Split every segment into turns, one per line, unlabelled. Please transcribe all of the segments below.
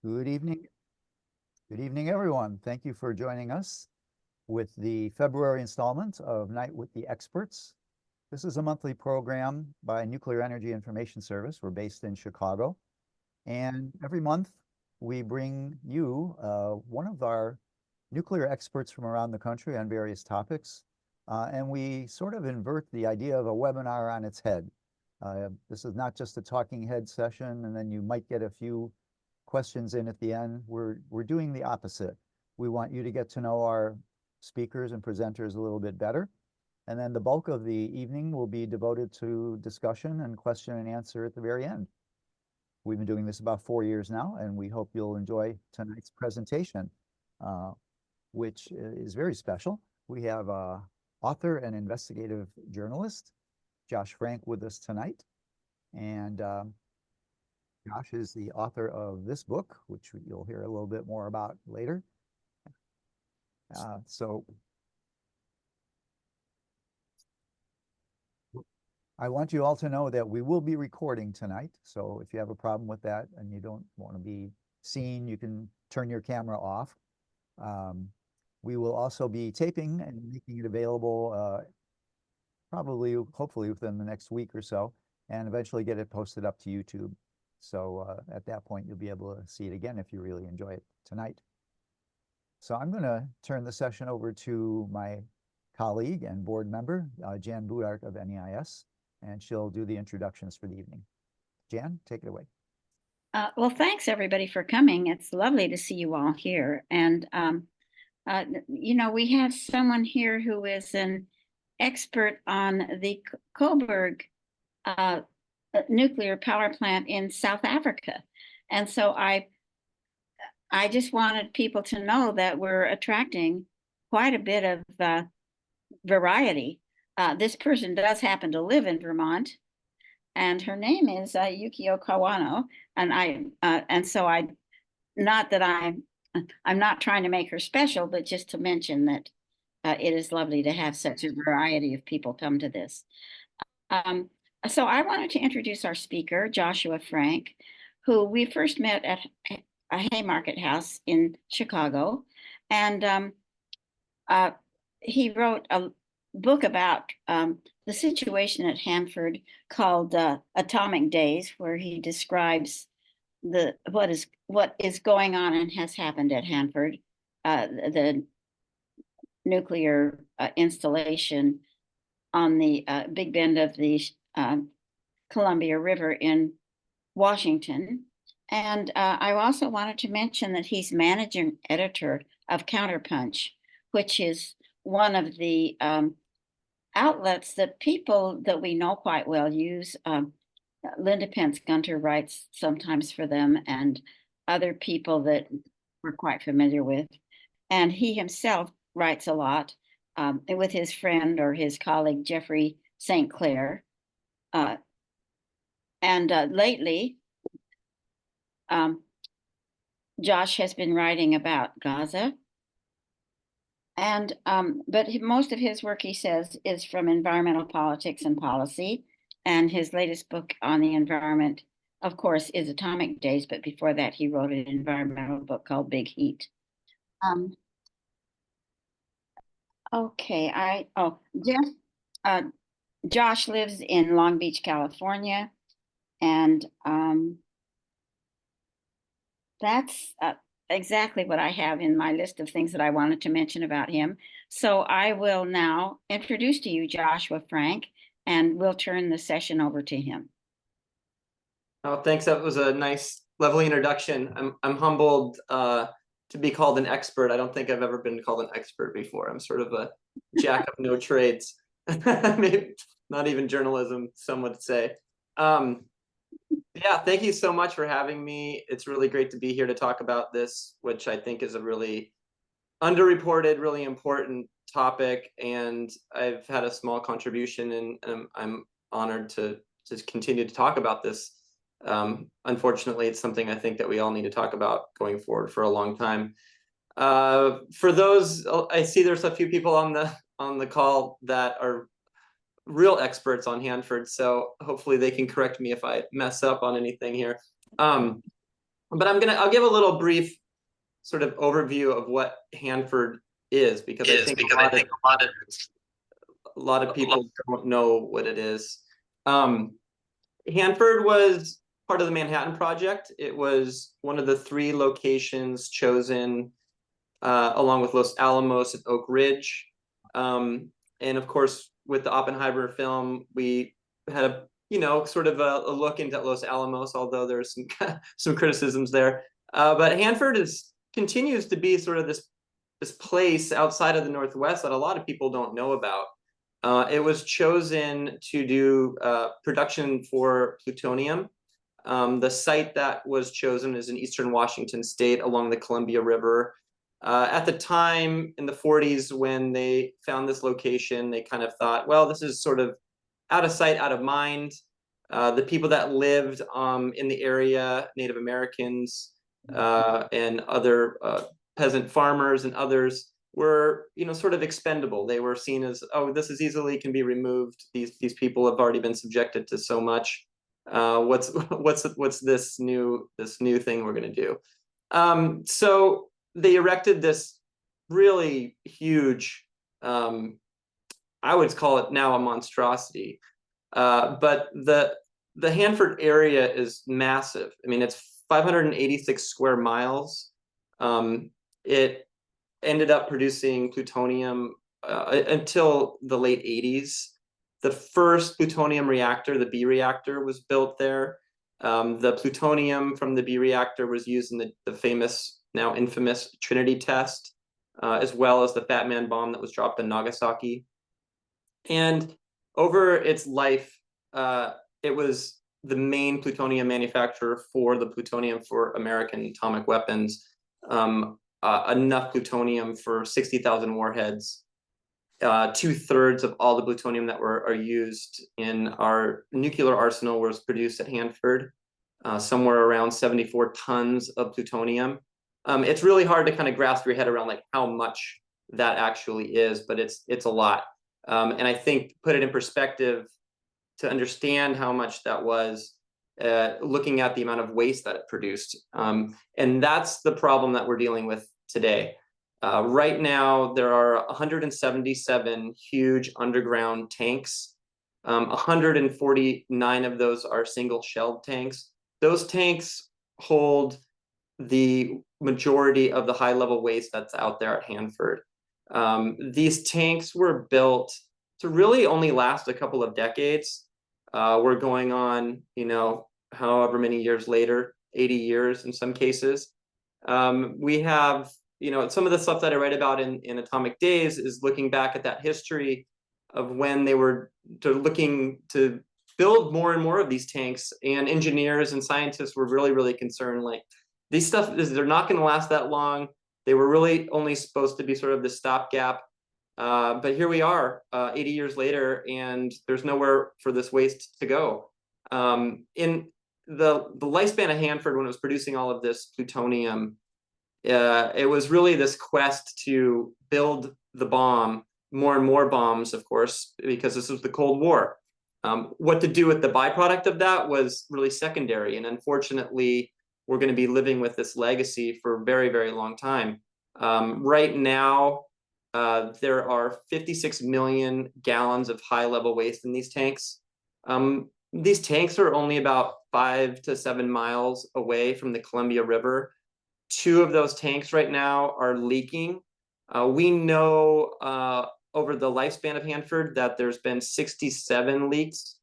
Good evening. Good evening, everyone. Thank you for joining us with the February installment of Night with the Experts. This is a monthly program by Nuclear Energy Information Service. We're based in Chicago. And every month we bring you one of our nuclear experts from around the country on various topics. And we sort of invert the idea of a webinar on its head. This is not just a talking head session, and then you might get a few questions in at the end. We're doing the opposite. We want you to get to know our speakers and presenters a little bit better. And then the bulk of the evening will be devoted to discussion and question and answer at the very end. We've been doing this about 4 years now, and we hope you'll enjoy tonight's presentation, which is very special. We have author and investigative journalist Josh Frank with us tonight. And Josh is the author of this book, which you'll hear a little bit more about later. So I want you all to know that we will be recording tonight. So if you have a problem with that and you don't want to be seen, you can turn your camera off. We will also be taping and making it available hopefully within the next week or so, and eventually get it posted up to YouTube. So at that point, you'll be able to see it again if you really enjoy it tonight. So I'm going to turn the session over to my colleague and board member, Jan Budart of NEIS, and she'll do the introductions for the evening. Jan, take it away.
Well, thanks everybody for coming. It's lovely to see you all here. And, we have someone here who is an expert on the Coburg nuclear power plant in South Africa. And so I just wanted people to know that we're attracting quite a bit of variety. This person does happen to live in Vermont, and her name is Yukio Kawano. And so I'm not trying to make her special, but just to mention that it is lovely to have such a variety of people come to this. So I wanted to introduce our speaker, Joshua Frank, who we first met at a Haymarket House in Chicago. And he wrote a book about the situation at Hanford called Atomic Days, where he describes what is going on and has happened at Hanford, the nuclear installation on the Big Bend of the Columbia River in Washington. And I also wanted to mention that he's managing editor of Counterpunch, which is one of the outlets that people that we know quite well use. Linda Pence Gunter writes sometimes for them, and other people that we're quite familiar with. And he himself writes a lot with his friend or his colleague, Jeffrey St. Clair. And lately, Josh has been writing about Gaza. And but most of his work, he says, is from environmental politics and policy. And his latest book on the environment, of course, is Atomic Days. But before that, he wrote an environmental book called Big Heat. Okay, Josh lives in Long Beach, California. And that's exactly what I have in my list of things that I wanted to mention about him. So I will now introduce to you Joshua Frank, and we'll turn the session over to him.
Oh, thanks. That was a nice, lovely introduction. I'm humbled to be called an expert. I don't think I've ever been called an expert before. I'm sort of a jack of no trades. Maybe not even journalism, some would say. Yeah, thank you so much for having me. It's really great to be here to talk about this, which I think is a really underreported, really important topic. And I've had a small contribution, and I'm honored to just continue to talk about this. Unfortunately, it's something I think that we all need to talk about going forward for a long time. For those, I see there's a few people on the call that are real experts on Hanford, so hopefully they can correct me if I mess up on anything here. But I'll give a little brief sort of overview of what Hanford is, because I think a lot of people don't know what it is. Hanford was part of the Manhattan Project. It was one of the 3 locations chosen, along with Los Alamos and Oak Ridge. And of course, with the Oppenheimer film, we had sort of a look into Los Alamos, although there's some criticisms there. But Hanford continues to be sort of this place outside of the Northwest that a lot of people don't know about. It was chosen to do production for plutonium. The site that was chosen is in eastern Washington state along the Columbia River. At the time in the 40s, when they found this location, they kind of thought, well, this is sort of out of sight, out of mind. The people that lived in the area, Native Americans and other peasant farmers and others, were sort of expendable. They were seen as, oh, this is easily can be removed. These people have already been subjected to so much. What's this new thing we're going to do? So they erected this really huge, I would call it now a monstrosity. But the Hanford area is massive. I mean, it's 586 square miles. It ended up producing plutonium until the late 80s. The first plutonium reactor, the B reactor, was built there. The plutonium from the B reactor was used in the famous, now infamous, Trinity test, as well as the Fat Man bomb that was dropped in Nagasaki. And over its life, it was the main plutonium manufacturer for the plutonium for American atomic weapons. Enough plutonium for 60,000 warheads. 2/3 of all the plutonium that are used in our nuclear arsenal was produced at Hanford, somewhere around 74 tons of plutonium. It's really hard to kind of grasp your head around like how much that actually is, but it's a lot. And I think put it in perspective to understand how much that was, looking at the amount of waste that it produced. And that's the problem that we're dealing with today. Right now, there are 177 huge underground tanks. 149 of those are single-shelled tanks. Those tanks hold the majority of the high-level waste that's out there at Hanford. These tanks were built to really only last a couple of decades. We're going on, however many years later, 80 years in some cases. We have, some of the stuff that I write about in Atomic Days is looking back at that history of when they were looking to build more and more of these tanks, and engineers and scientists were really, really concerned, like, these stuff, they're not going to last that long. They were really only supposed to be sort of the stopgap. But here we are, 80 years later, and there's nowhere for this waste to go. In the lifespan of Hanford, when it was producing all of this plutonium, it was really this quest to build the bomb, more and more bombs, of course, because this was the Cold War. What to do with the byproduct of that was really secondary, and unfortunately, we're going to be living with this legacy for a very, very long time. Right now, there are 56 million gallons of high-level waste in these tanks. These tanks are only about 5 to 7 miles away from the Columbia River. 2 of those tanks right now are leaking. We know over the lifespan of Hanford that there's been 67 leaks.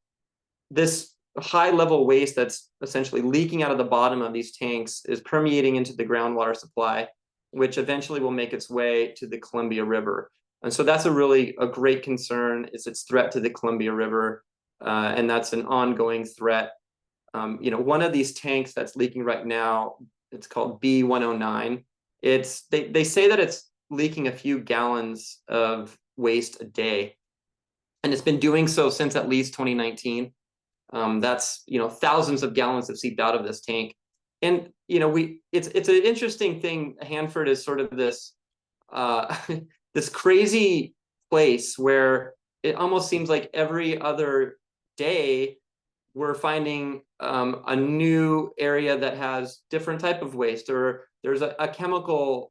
This high-level waste that's essentially leaking out of the bottom of these tanks is permeating into the groundwater supply, which eventually will make its way to the Columbia River. And so that's a great concern, is its threat to the Columbia River. And that's an ongoing threat. One of these tanks that's leaking right now, it's called B109. They say that it's leaking a few gallons of waste a day. And it's been doing so since at least 2019. That's, thousands of gallons have seeped out of this tank. And, it's an interesting thing. Hanford is sort of this, this crazy place where it almost seems like every other day we're finding a new area that has different type of waste, or there's a chemical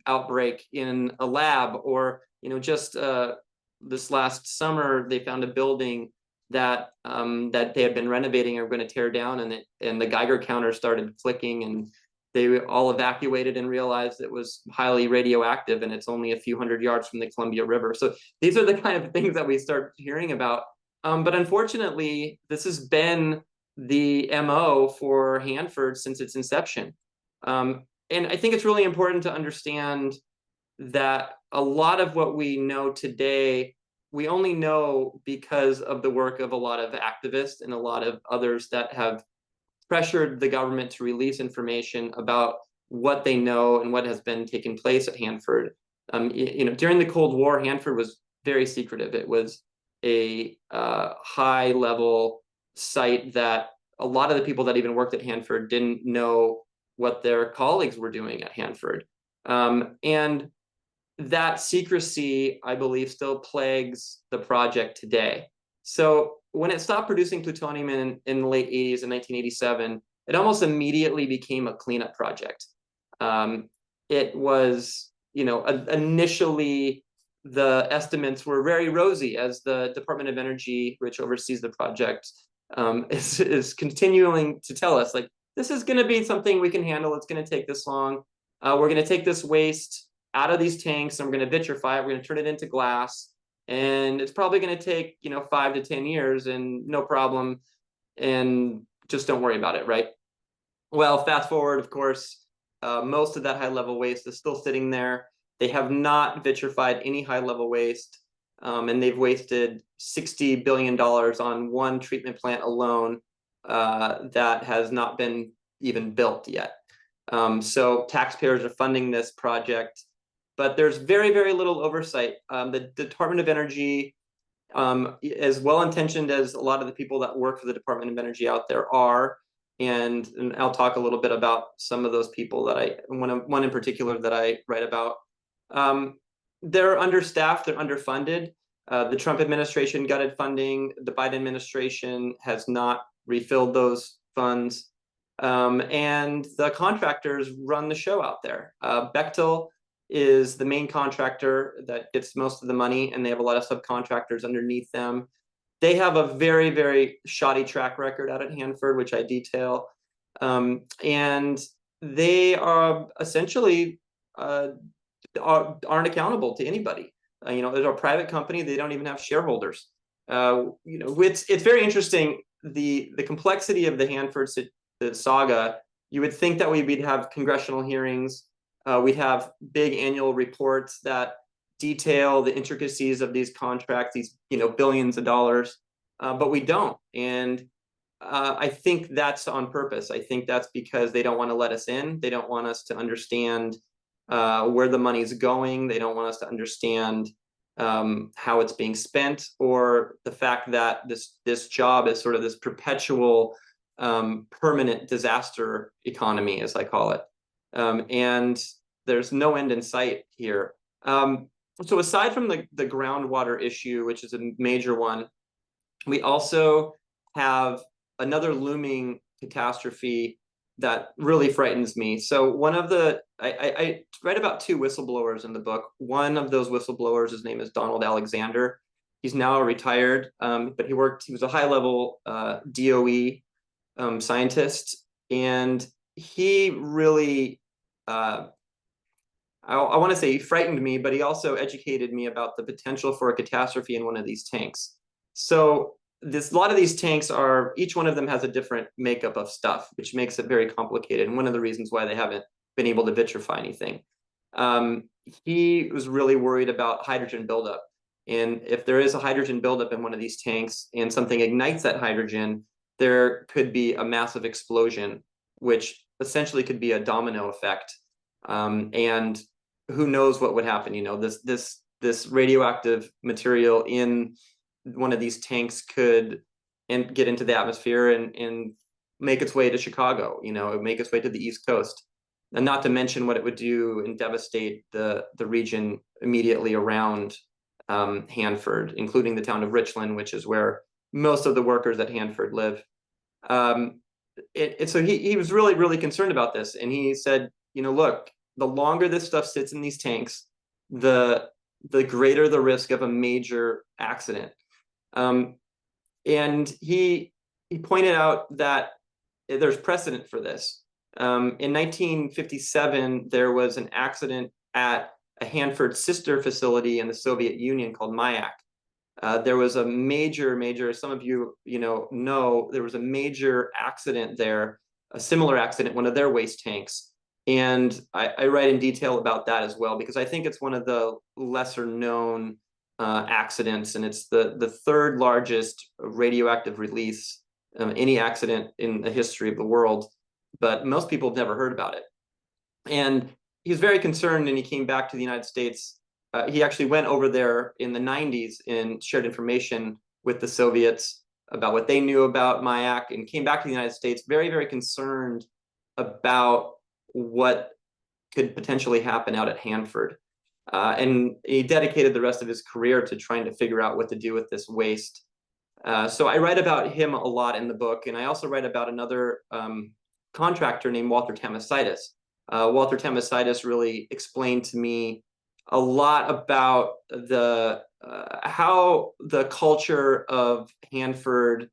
outbreak in a lab, or just this last summer they found a building that that they had been renovating and were going to tear down, and the Geiger counter started clicking, and they all evacuated and realized it was highly radioactive, and it's only a few hundred yards from the Columbia River. So these are the kind of things that we start hearing about. But unfortunately, this has been the MO for Hanford since its inception. And I think it's really important to understand that a lot of what we know today, we only know because of the work of a lot of activists and a lot of others that have pressured the government to release information about what they know and what has been taking place at Hanford. During the Cold War, Hanford was very secretive. It was a high-level site that a lot of the people that even worked at Hanford didn't know what their colleagues were doing at Hanford. And that secrecy, I believe, still plagues the project today. So when it stopped producing plutonium in the late 80s, in 1987, it almost immediately became a cleanup project. It was, initially the estimates were very rosy, as the Department of Energy, which oversees the project, is continuing to tell us, like, this is going to be something we can handle. It's going to take this long. We're going to take this waste out of these tanks, and we're going to vitrify it. We're going to turn it into glass, and it's probably going to take 5 to 10 years, and no problem, and just don't worry about it, right? Well, fast forward, of course, most of that high-level waste is still sitting there. They have not vitrified any high-level waste, and they've wasted $60 billion on one treatment plant alone that has not been even built yet. So taxpayers are funding this project, but there's very, very little oversight. The Department of Energy, as well-intentioned as a lot of the people that work for the Department of Energy out there are, and I'll talk a little bit about some of those people that one in particular that I write about. They're understaffed, they're underfunded. The Trump administration gutted funding. The Biden administration has not refilled those funds. And the contractors run the show out there. Bechtel is the main contractor that gets most of the money, and they have a lot of subcontractors underneath them. They have a very, very shoddy track record out at Hanford, which I detail. And they are essentially aren't accountable to anybody. They're a private company. They don't even have shareholders. It's very interesting, the complexity of the Hanford saga. You would think that we'd have congressional hearings. We'd have big annual reports that detail the intricacies of these contracts, these billions of dollars, but we don't. And I think that's on purpose. I think that's because they don't want to let us in. They don't want us to understand where the money's going. They don't want us to understand how it's being spent, or the fact that this job is sort of this perpetual permanent disaster economy, as I call it. And there's no end in sight here. So aside from the groundwater issue, which is a major one, we also have another looming catastrophe that really frightens me. So one of I write about two whistleblowers in the book. One of those whistleblowers, his name is Donald Alexander. He's now retired, but he was a high-level DOE scientist, and he really, I want to say he frightened me, but he also educated me about the potential for a catastrophe in one of these tanks. So a lot of these tanks each one of them has a different makeup of stuff, which makes it very complicated, and one of the reasons why they haven't been able to vitrify anything. He was really worried about hydrogen buildup, and if there is a hydrogen buildup in one of these tanks and something ignites that hydrogen, there could be a massive explosion, which essentially could be a domino effect. And who knows what would happen? This radioactive material in one of these tanks could get into the atmosphere and make its way to Chicago, make its way to the East Coast. And not to mention what it would do and devastate the region immediately around Hanford, including the town of Richland, which is where most of the workers at Hanford live. So he was really, really concerned about this. And he said, look, the longer this stuff sits in these tanks, the greater the risk of a major accident. And he pointed out that there's precedent for this. In 1957, there was an accident at a Hanford sister facility in the Soviet Union called Mayak. There was a major, some of you, know, there was a major accident there, a similar accident, one of their waste tanks. And I write in detail about that as well, because I think it's one of the lesser known accidents, and it's the third largest radioactive release, any accident in the history of the world, but most people have never heard about it. And he was very concerned, and he came back to the United States. He actually went over there in the 90s and shared information with the Soviets about what they knew about Mayak, and came back to the United States very, very concerned about what could potentially happen out at Hanford. And he dedicated the rest of his career to trying to figure out what to do with this waste. So I write about him a lot in the book, and I also write about another contractor named Walter Tamasitis. Walter Tamasitis really explained to me a lot about how the culture of Hanford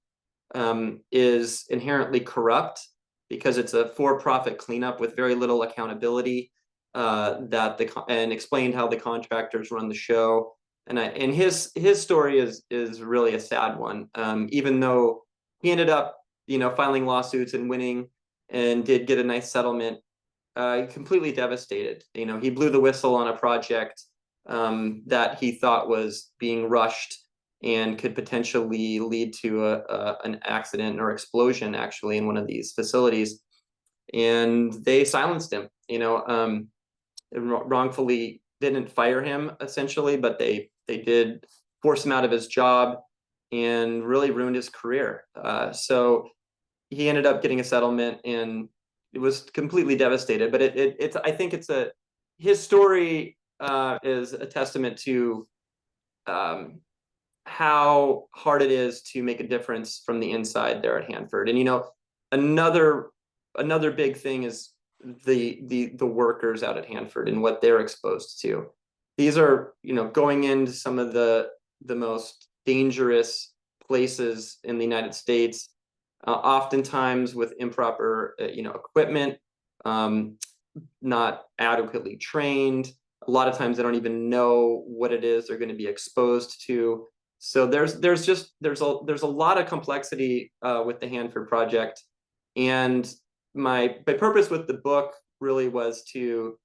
is inherently corrupt, because it's a for-profit cleanup with very little accountability. And explained how the contractors run the show. And his story is really a sad one. Even though he ended up, filing lawsuits and winning, and did get a nice settlement, completely devastated. He blew the whistle on a project that he thought was being rushed and could potentially lead to an accident or explosion, actually, in one of these facilities. And they silenced him. Wrongfully didn't fire him, essentially, but they did force him out of his job and really ruined his career. So he ended up getting a settlement, and it was completely devastated. But it's I think his story is a testament to how hard it is to make a difference from the inside there at Hanford. And another big thing is the workers out at Hanford and what they're exposed to. These are, going into some of the most dangerous places in the United States, oftentimes with improper, equipment, not adequately trained. A lot of times they don't even know what it is they're going to be exposed to. So there's a lot of complexity with the Hanford project. And my purpose with the book really was to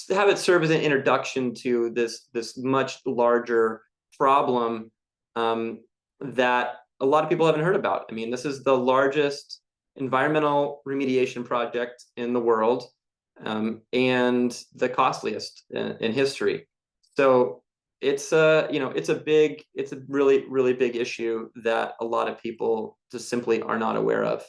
have it serve as an introduction to this much larger problem that a lot of people haven't heard about. I mean, this is the largest environmental remediation project in the world, and the costliest in history. So it's a really, really big issue that a lot of people just simply are not aware of.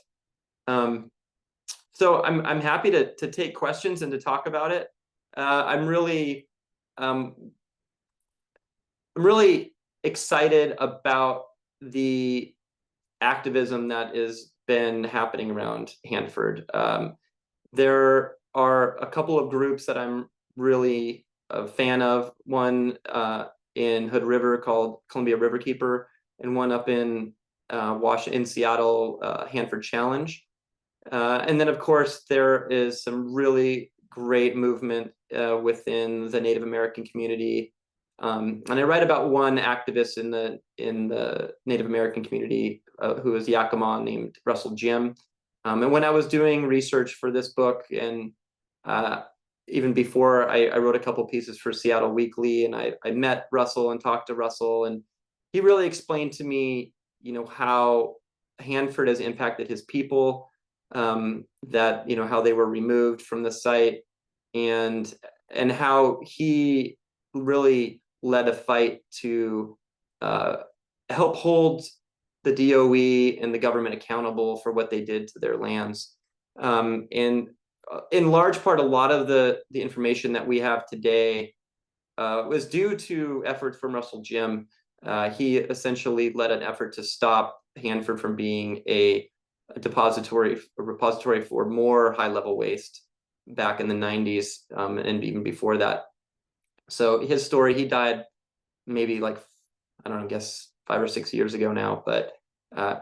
So I'm happy to take questions and to talk about it. I'm really excited about the activism that has been happening around Hanford. There are a couple of groups that I'm really a fan of. One in Hood River called Columbia Riverkeeper, and one up in Seattle, Hanford Challenge. And then, of course, there is some really great movement within the Native American community. And I write about one activist in the Native American community who is Yakima, named Russell Jim. And when I was doing research for this book, and even before, I wrote a couple pieces for Seattle Weekly, and I met Russell and talked to Russell, and he really explained to me, how Hanford has impacted his people, that, how they were removed from the site, and how he really led a fight to help hold the DOE and the government accountable for what they did to their lands. And in large part, a lot of the information that we have today was due to efforts from Russell Jim. He essentially led an effort to stop Hanford from being a a repository for more high level waste back in the 90s, and even before that. So his story, he died maybe like, I don't know, I guess 5 or 6 years ago now, but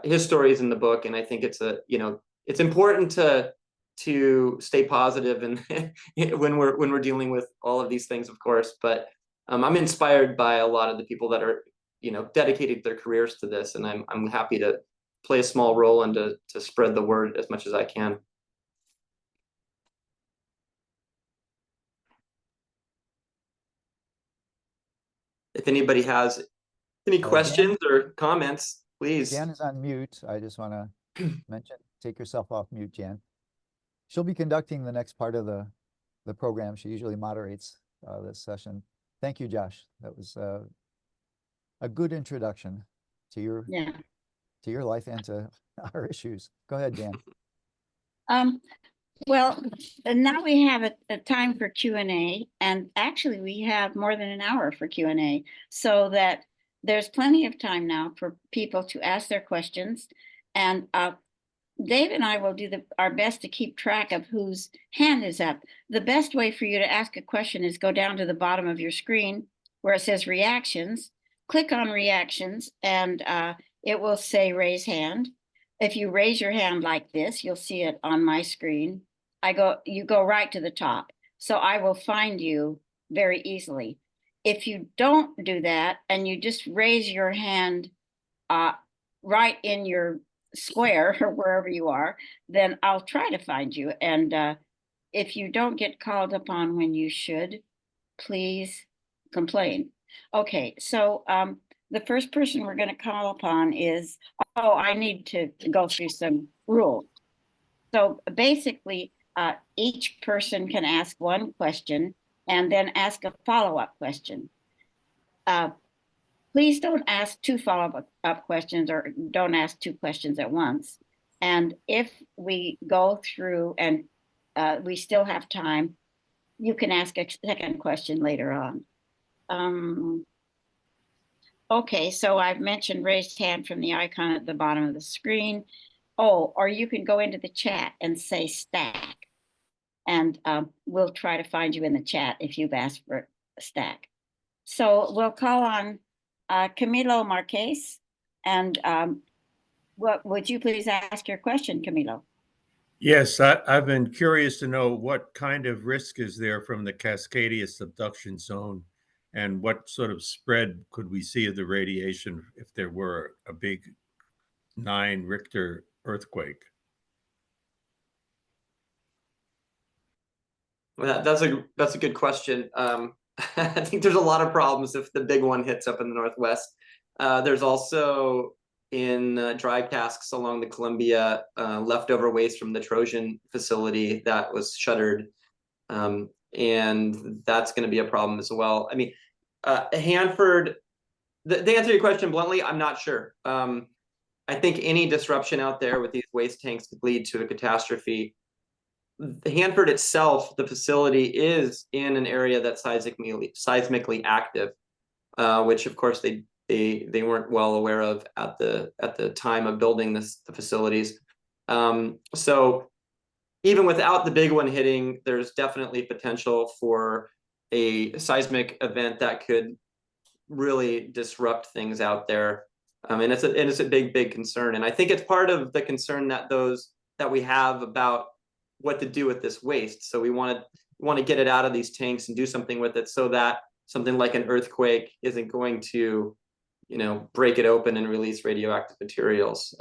his story is in the book, and I think it's it's important to stay positive and when we're dealing with all of these things, of course. But I'm inspired by a lot of the people that are dedicated their careers to this, and I'm happy to play a small role and to spread the word as much as I can. If anybody has any questions or comments, please.
Jan is on mute. I just want to mention, take yourself off mute, Jan. She'll be conducting the next part of the program. She usually moderates this session. Thank you, Josh. That was a good introduction to your life and to our issues. Go ahead, Jan.
Well, now we have a time for Q&A, and actually we have more than an hour for Q&A, so that there's plenty of time now for people to ask their questions. And Dave and I will do our best to keep track of whose hand is up. The best way for you to ask a question is go down to the bottom of your screen where it says reactions, click on reactions, and it will say raise hand. If you raise your hand like this, you'll see it on my screen. You go right to the top. So I will find you very easily. If you don't do that and you just raise your hand right in your square or wherever you are, then I'll try to find you. And if you don't get called upon when you should, please complain. Okay, so the first person we're going to call upon is, I need to go through some rules. So basically, each person can ask one question and then ask a follow-up question. Please don't ask 2 follow-up questions, or don't ask 2 questions at once. And if we go through and we still have time, you can ask a second question later on. Okay, so I've mentioned raised hand from the icon at the bottom of the screen. Or you can go into the chat and say stack. And we'll try to find you in the chat if you've asked for a stack. So we'll call on Camilo Marquez. And would you please ask your question, Camilo?
Yes, I've been curious to know what kind of risk is there from the Cascadia subduction zone, and what sort of spread could we see of the radiation if there were a big 9 Richter earthquake?
Well, that's a good question. I think there's a lot of problems if the big one hits up in the Northwest. There's also in dry casks along the Columbia leftover waste from the Trojan facility that was shuttered, and that's going to be a problem as well. I mean, Hanford, to answer your question bluntly, I'm not sure. I think any disruption out there with these waste tanks could lead to a catastrophe. Hanford itself, the facility, is in an area that's seismically active, which of course they weren't well aware of at the time of building the facilities. So even without the big one hitting, there's definitely potential for a seismic event that could really disrupt things out there. And it's a big concern. And I think it's part of the concern that we have about what to do with this waste. So we want to get it out of these tanks and do something with it, so that something like an earthquake isn't going to, break it open and release radioactive materials.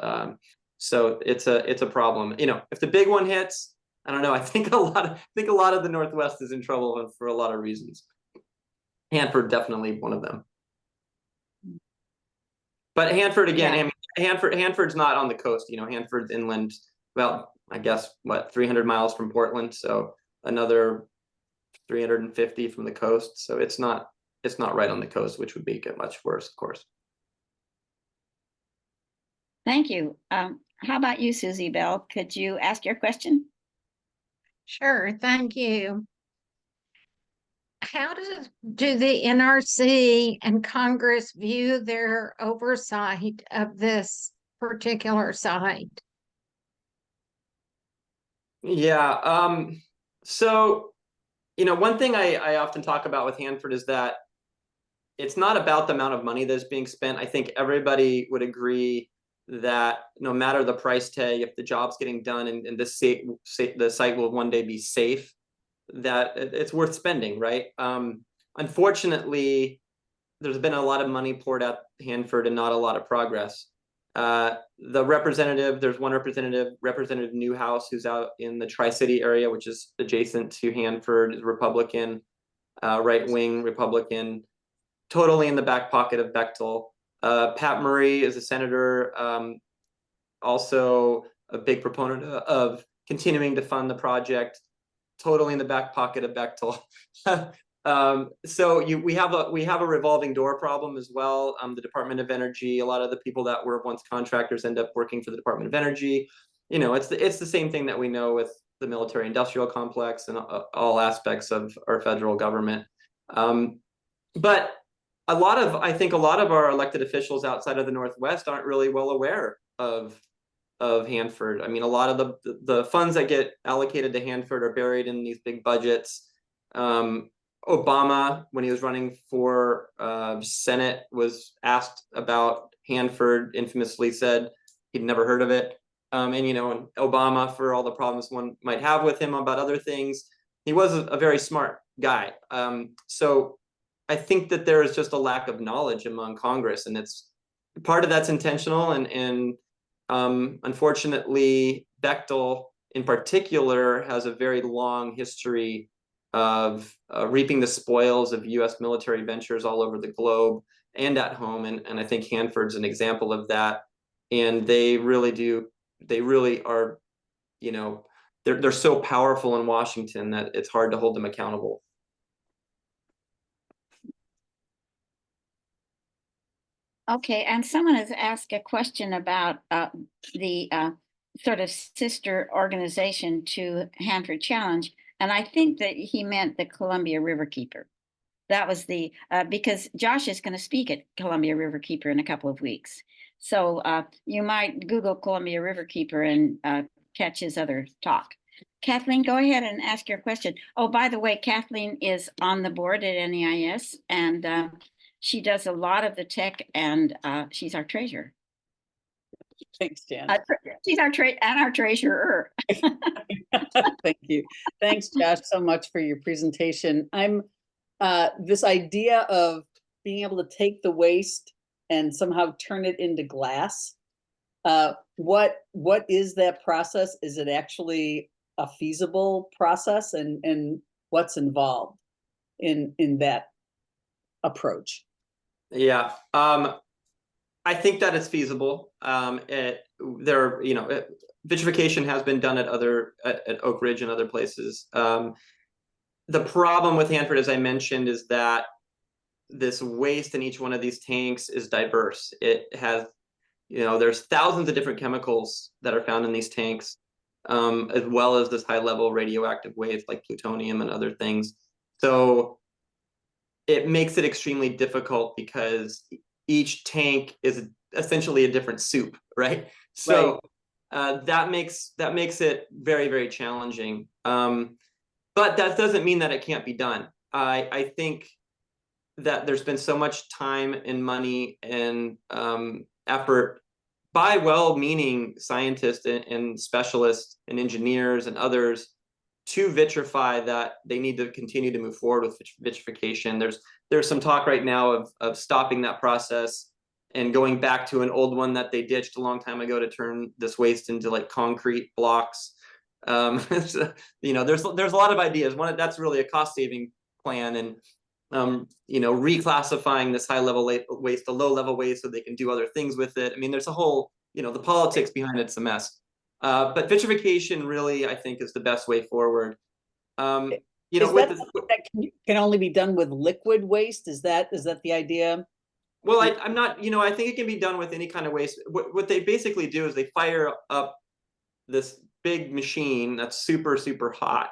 So it's a problem. If the big one hits, I don't know. I think a lot of the Northwest is in trouble for a lot of reasons. Hanford definitely one of them. But Hanford again, yeah. I mean, Hanford's not on the coast. Hanford's inland, about, I guess, 300 miles from Portland, so another 350 from the coast. So it's not right on the coast, which would make it much worse, of course.
Thank you. How about you, Susie Bell? Could you ask your question?
Sure, thank you. How do the NRC and Congress view their oversight of this particular site?
Yeah. So, one thing I often talk about with Hanford is that it's not about the amount of money that's being spent. I think everybody would agree that no matter the price tag, if the job's getting done and the site will one day be safe, that it's worth spending, right? Unfortunately, there's been a lot of money poured at Hanford and not a lot of progress. There's one representative, Representative Newhouse, who's out in the Tri-City area, which is adjacent to Hanford, is Republican, right-wing Republican, totally in the back pocket of Bechtel. Pat Murray is a senator, also a big proponent of continuing to fund the project, totally in the back pocket of Bechtel. So we have a revolving door problem as well. The Department of Energy, a lot of the people that were once contractors end up working for the Department of Energy. It's the same thing that we know with the military industrial complex and all aspects of our federal government. But I think a lot of our elected officials outside of the Northwest aren't really well aware of Hanford. I mean, a lot of the funds that get allocated to Hanford are buried in these big budgets. Obama, when he was running for Senate, was asked about Hanford, infamously said he'd never heard of it. And Obama, for all the problems one might have with him about other things, he was a very smart guy. So I think that there is just a lack of knowledge among Congress, and it's part of that's intentional. And unfortunately, Bechtel in particular has a very long history of reaping the spoils of U.S. military ventures all over the globe and at home. And I think Hanford's an example of that. And they really are, they're so powerful in Washington that it's hard to hold them accountable.
Okay, and someone has asked a question about the sort of sister organization to Hanford Challenge, and I think that he meant the Columbia Riverkeeper. That was because Josh is going to speak at Columbia Riverkeeper in a couple of weeks. So you might Google Columbia Riverkeeper and catch his other talk. Kathleen, go ahead and ask your question. Oh, by the way, Kathleen is on the board at NEIS, and she does a lot of the tech, and she's our treasurer.
Thanks, Jan.
She's our treasurer.
Thank you. Thanks, Josh, so much for your presentation. I'm this idea of being able to take the waste and somehow turn it into glass. What is that process? Is it actually a feasible process, and what's involved in that approach?
Yeah, I think that it's feasible. Vitrification has been done at Oak Ridge and other places. The problem with Hanford, as I mentioned, is that this waste in each one of these tanks is diverse. It has, there's thousands of different chemicals that are found in these tanks, as well as this high-level radioactive waste like plutonium and other things. So it makes it extremely difficult because each tank is essentially a different soup, right? So that makes it very, very challenging. But that doesn't mean that it can't be done. I think that there's been so much time and money and effort by well-meaning scientists and specialists and engineers and others to vitrify that they need to continue to move forward with vitrification. There's some talk right now of stopping that process and going back to an old one that they ditched a long time ago to turn this waste into like concrete blocks. There's a lot of ideas. That's really a cost-saving plan, and reclassifying this high-level waste to low-level waste so they can do other things with it. I mean, there's a whole, the politics behind it's a mess. But vitrification really, I think, is the best way forward.
That can only be done with liquid waste? Is that the idea?
Well, I'm not, I think it can be done with any kind of waste. What they basically do is they fire up this big machine that's super, super hot.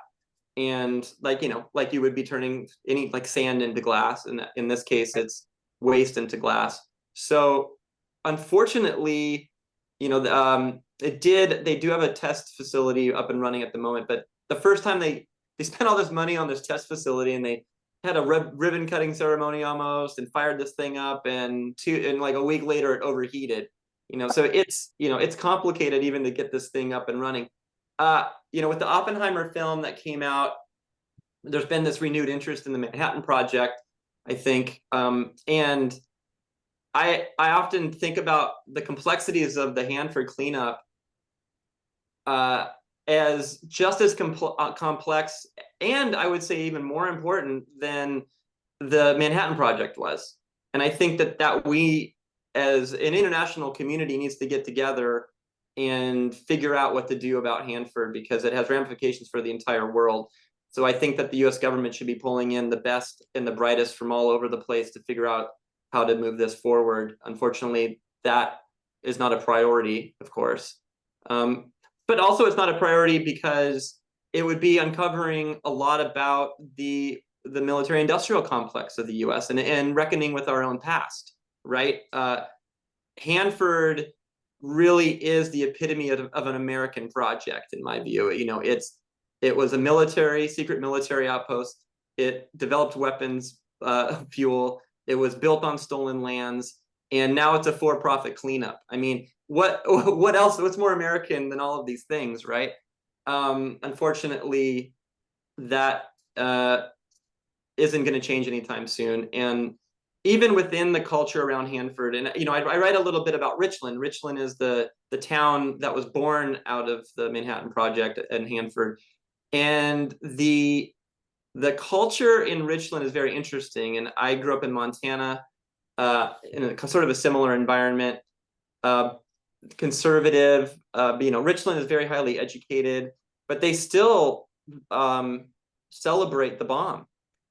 And like you would be turning any sand into glass. And in this case, it's waste into glass. So unfortunately, they do have a test facility up and running at the moment, but the first time they spent all this money on this test facility, and they had a ribbon cutting ceremony almost, and fired this thing up, and like a week later it overheated. So it's complicated even to get this thing up and running. With the Oppenheimer film that came out, there's been this renewed interest in the Manhattan Project, I think, and I often think about the complexities of the Hanford cleanup as just as complex, and I would say even more important than the Manhattan Project was. And I think that we, as an international community, needs to get together and figure out what to do about Hanford, because it has ramifications for the entire world. So I think that the US government should be pulling in the best and the brightest from all over the place to figure out how to move this forward. Unfortunately, that is not a priority, of course. But also it's not a priority because it would be uncovering a lot about the military industrial complex of the US and reckoning with our own past, right? Hanford really is the epitome of an American project, in my view. It was a secret military outpost. It developed weapons, fuel. It was built on stolen lands, and now it's a for-profit cleanup. I mean, what else? What's more American than all of these things, right? Unfortunately, that isn't going to change anytime soon. And even within the culture around Hanford, and I write a little bit about Richland. Richland is the town that was born out of the Manhattan Project and Hanford, and the culture in Richland is very interesting. And I grew up in Montana, in a sort of a similar environment, conservative. Richland is very highly educated, but they still celebrate the bomb.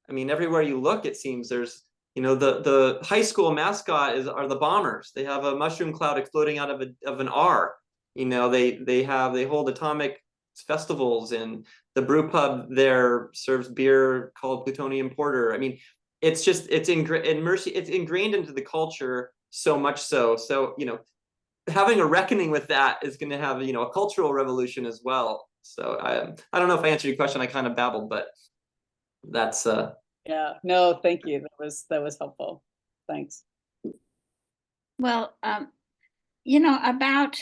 I mean, everywhere you look, it seems there's, the high school mascot are the bombers. They have a mushroom cloud exploding out of an R. They hold atomic festivals, and the brew pub there serves beer called plutonium porter. I mean, it's ingrained into the culture so much so. So, having a reckoning with that is going to have, a cultural revolution as well. So I don't know if I answered your question. I kind of babbled, but that's
Yeah, no, thank you. That was helpful. Thanks.
Well, about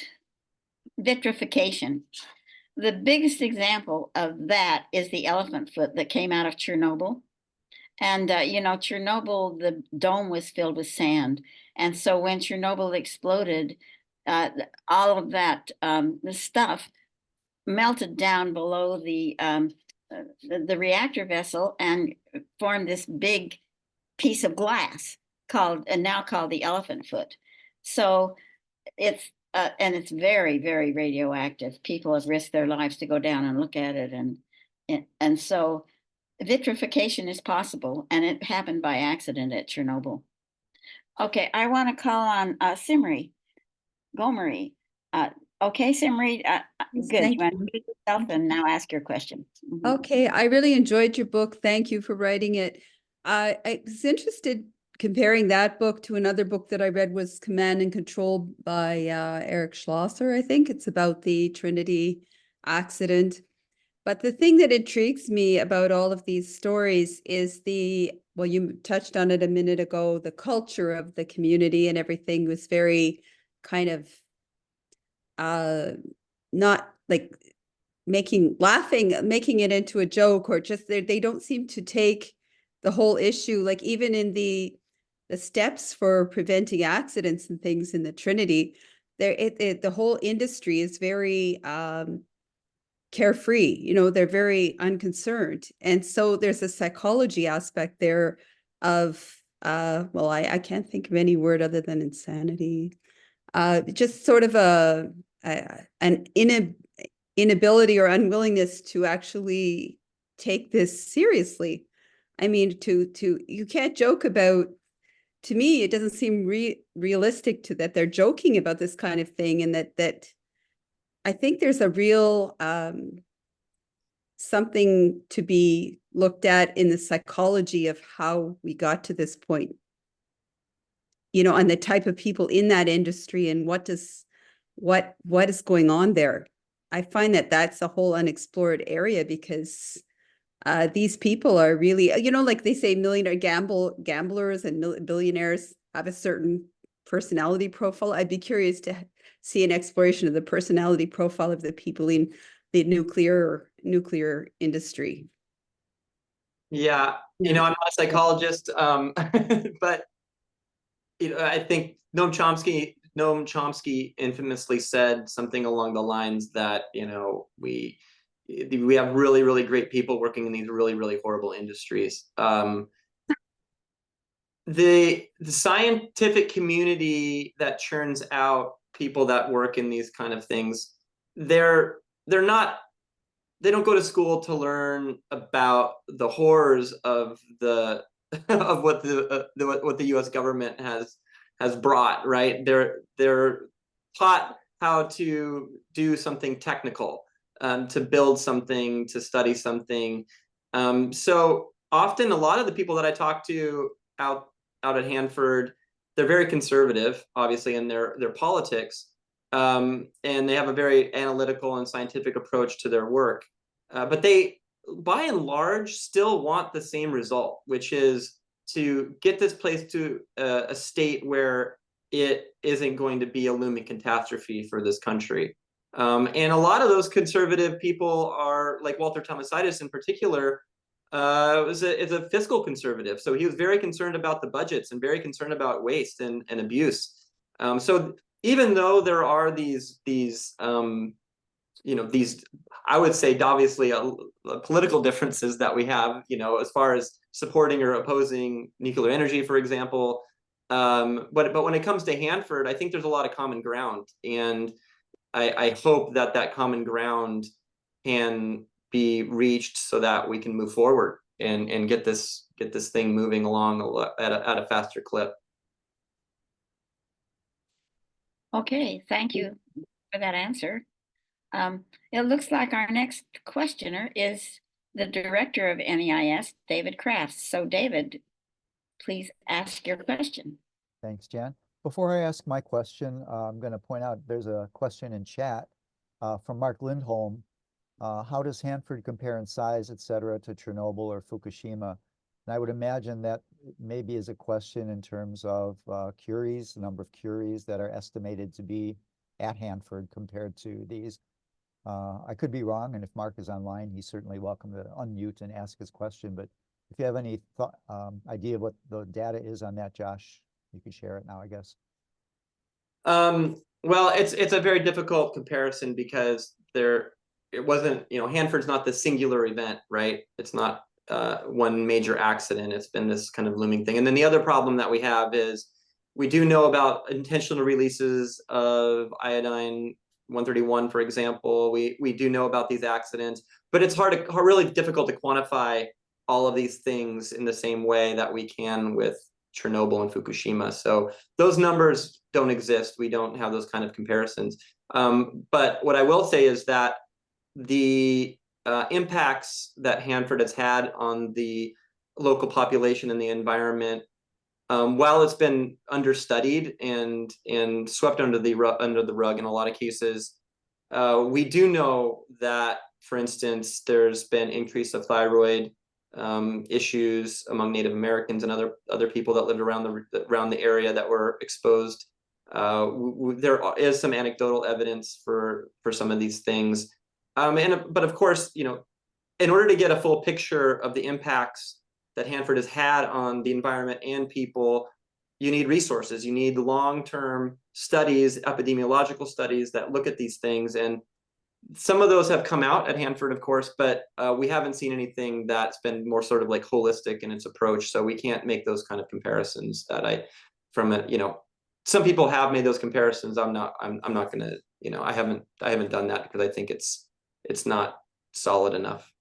vitrification, the biggest example of that is the elephant foot that came out of Chernobyl. And, Chernobyl, the dome was filled with sand. And so when Chernobyl exploded, all of that, the stuff melted down below the reactor vessel and formed this big piece of glass now called the elephant foot. So it's and it's very, very radioactive. People have risked their lives to go down and look at it, and so vitrification is possible, and it happened by accident at Chernobyl. Okay, I want to call on Simri Gomery. Okay, Simri, good.
Thank
You want to
you.
introduce yourself and now ask your question. Mhm.
Okay, I really enjoyed your book. Thank you for writing it. I was interested comparing that book to another book that I read, was Command and Control by Eric Schlosser. I think it's about the Trinity accident. But the thing that intrigues me about all of these stories is well, you touched on it a minute ago, the culture of the community and everything was very kind of not like making it into a joke, or just they don't seem to take the whole issue, like even in the steps for preventing accidents and things in the Trinity, the whole industry is very carefree, they're very unconcerned. And so there's a psychology aspect there of well, I can't think of any word other than insanity, just sort of an inability or unwillingness to actually take this seriously. I mean, you can't joke about, to me, it doesn't seem realistic that they're joking about this kind of thing, and that I think there's a real something to be looked at in the psychology of how we got to this point, and the type of people in that industry, and what does what is going on there. I find that that's a whole unexplored area because these people are really, like they say, millionaire gamblers and billionaires have a certain personality profile. I'd be curious to see an exploration of the personality profile of the people in the nuclear industry.
Yeah, I'm not a psychologist, but I think Noam Chomsky infamously said something along the lines that we have really, really great people working in these really, really horrible industries. The scientific community that churns out people that work in these kind of things, they're not, they don't go to school to learn about the horrors of the of what the U.S. government has brought, right? They're taught how to do something technical, to build something, to study something. So often, a lot of the people that I talk to out at Hanford, they're very conservative, obviously, in their politics, and they have a very analytical and scientific approach to their work. But they, by and large, still want the same result, which is to get this place to a state where it isn't going to be a looming catastrophe for this country. And a lot of those conservative people are, like Walter Thomasidis in particular, is a fiscal conservative. So he was very concerned about the budgets and very concerned about waste and abuse. So even though there are these I would say obviously political differences that we have, as far as supporting or opposing nuclear energy, for example. But when it comes to Hanford, I think there's a lot of common ground, and I hope that common ground can be reached so that we can move forward and get this thing moving along at a faster clip.
Okay, thank you for that answer. It looks like our next questioner is the director of NEIS, David Crafts. So David, please ask your question.
Thanks, Jan. Before I ask my question, I'm going to point out there's a question in chat from Mark Lindholm. How does Hanford compare in size, et cetera, to Chernobyl or Fukushima? And I would imagine that maybe is a question in terms of curies, the number of curies that are estimated to be at Hanford compared to these. I could be wrong, and if Mark is online, he's certainly welcome to unmute and ask his question. But if you have any idea of what the data is on that, Josh, you can share it now, I guess.
Well, it's a very difficult comparison because it wasn't, Hanford's not the singular event, right? It's not one major accident. It's been this kind of looming thing. And then the other problem that we have is we do know about intentional releases of iodine 131, for example. We do know about these accidents, but it's really difficult to quantify all of these things in the same way that we can with Chernobyl and Fukushima. So those numbers don't exist. We don't have those kind of comparisons. But what I will say is that the impacts that Hanford has had on the local population and the environment, while it's been understudied and swept under the rug in a lot of cases, we do know that, for instance, there's been increase of thyroid issues among Native Americans and other people that lived around the area that were exposed. There is some anecdotal evidence for some of these things, but of course, in order to get a full picture of the impacts that Hanford has had on the environment and people, you need resources. You need long-term studies, epidemiological studies that look at these things. And some of those have come out at Hanford, of course, but we haven't seen anything that's been more sort of like holistic in its approach. So we can't make those kind of comparisons some people have made those comparisons. I'm not going to, I haven't done that because I think it's not solid enough.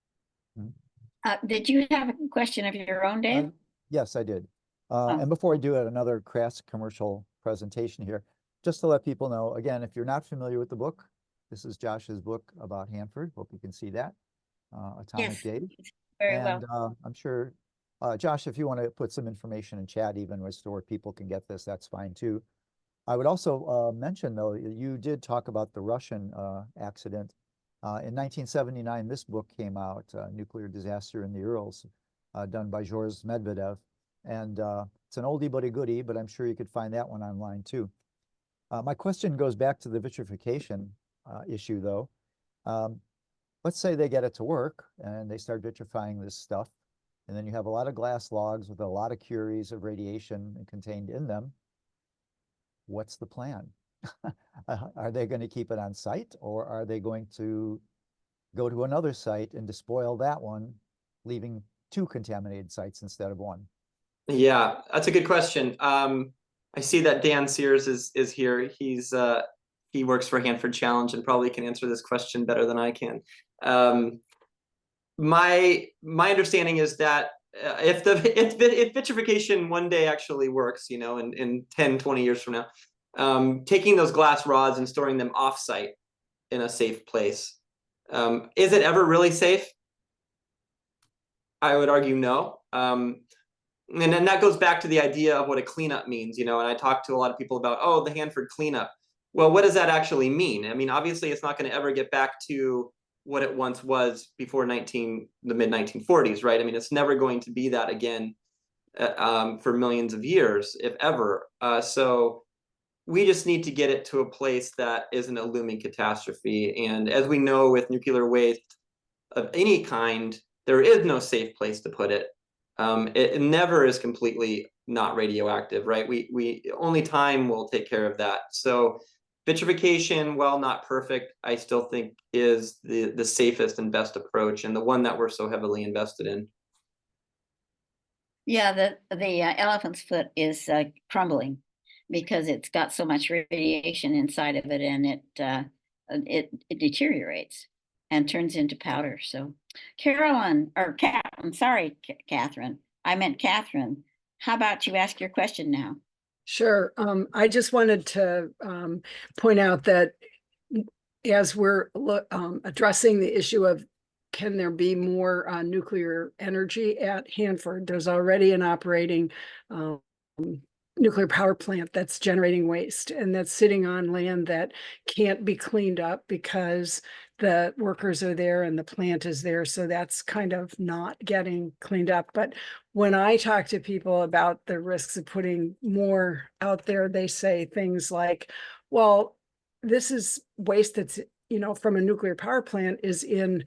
Did you have a question of your own, Dave?
Yes, I did. And before I do it, another crass commercial presentation here, just to let people know, again, if you're not familiar with the book, this is Josh's book about Hanford. Hope you can see that. Atomic Days.
Very
and,
well.
I'm sure, Josh, if you want to put some information in chat, even as to where people can get this, that's fine too. I would also mention, though, you did talk about the Russian accident. In 1979, this book came out, Nuclear Disaster in the Urals, done by Georges Medvedev. And it's an oldie but a goodie, but I'm sure you could find that one online too. My question goes back to the vitrification issue, though. Let's say they get it to work and they start vitrifying this stuff, and then you have a lot of glass logs with a lot of curies of radiation contained in them. What's the plan? Are they going to keep it on site, or are they going to go to another site and despoil that one, leaving 2 contaminated sites instead of 1?
Yeah, that's a good question. I see that Dan Sears is here. He works for Hanford Challenge and probably can answer this question better than I can. My understanding is that if vitrification one day actually works, you know, in 10, 20 years from now, taking those glass rods and storing them off-site in a safe place, is it ever really safe? I would argue no. And then that goes back to the idea of what a cleanup means, you know, and I talked to a lot of people about, oh, the Hanford cleanup. Well, what does that actually mean? I mean, obviously, it's not going to ever get back to what it once was before the mid 1940s, right? I mean, it's never going to be that again for millions of years, if ever. So we just need to get it to a place that isn't a looming catastrophe. And as we know with nuclear waste of any kind, there is no safe place to put it. It never is completely not radioactive, right? We only time will take care of that. So vitrification, while not perfect, I still think is the safest and best approach, and the one that we're so heavily invested in.
Yeah, the elephant's foot is crumbling because it's got so much radiation inside of it, and it deteriorates and turns into powder. So, Carolyn, or I'm sorry, Catherine. I meant Catherine. How about you ask your question now?
Sure. I just wanted to point out that as we're addressing the issue of can there be more nuclear energy at Hanford, there's already an operating nuclear power plant that's generating waste, and that's sitting on land that can't be cleaned up because the workers are there and the plant is there. So that's kind of not getting cleaned up. But when I talk to people about the risks of putting more out there, they say things like, well, this is waste that's, you know, from a nuclear power plant is in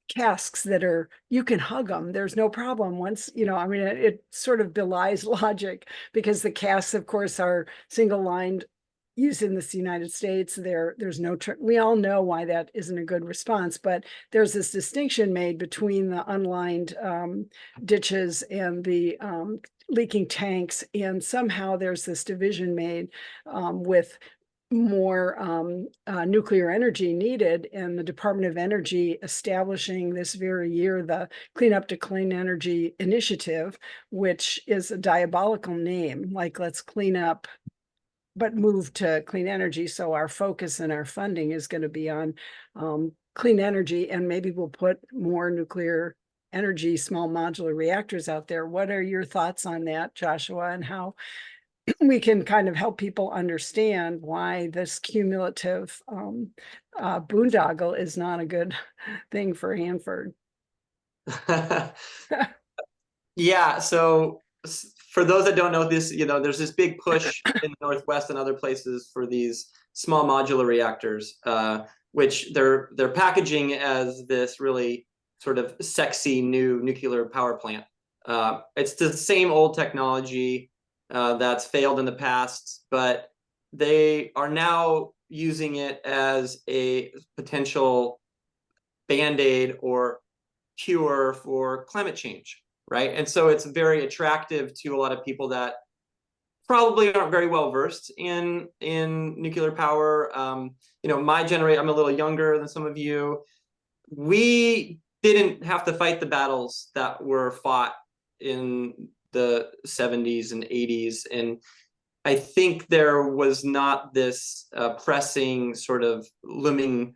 casks that are, you can hug them, there's no problem. Once, you know, I mean, it sort of belies logic, because the casks, of course, are single lined, used in this United States. There's no, we all know why that isn't a good response, but there's this distinction made between the unlined ditches and the leaking tanks, and somehow there's this division made with more nuclear energy needed, and the Department of Energy establishing this very year the Clean Up to Clean Energy Initiative, which is a diabolical name, like let's clean up but move to clean energy. So our focus and our funding is going to be on clean energy, and maybe we'll put more nuclear energy small modular reactors out there. What are your thoughts on that, Joshua, and how we can kind of help people understand why this cumulative boondoggle is not a good thing for Hanford?
Yeah, so for those that don't know this, you know, there's this big push in the Northwest and other places for these small modular reactors, which they're packaging as this really sort of sexy new nuclear power plant. It's the same old technology that's failed in the past, but they are now using it as a potential band-aid or cure for climate change, right? And so it's very attractive to a lot of people that probably aren't very well versed in nuclear power. You know, my generation, I'm a little younger than some of you. We didn't have to fight the battles that were fought in the 70s and 80s. And I think there was not this pressing sort of looming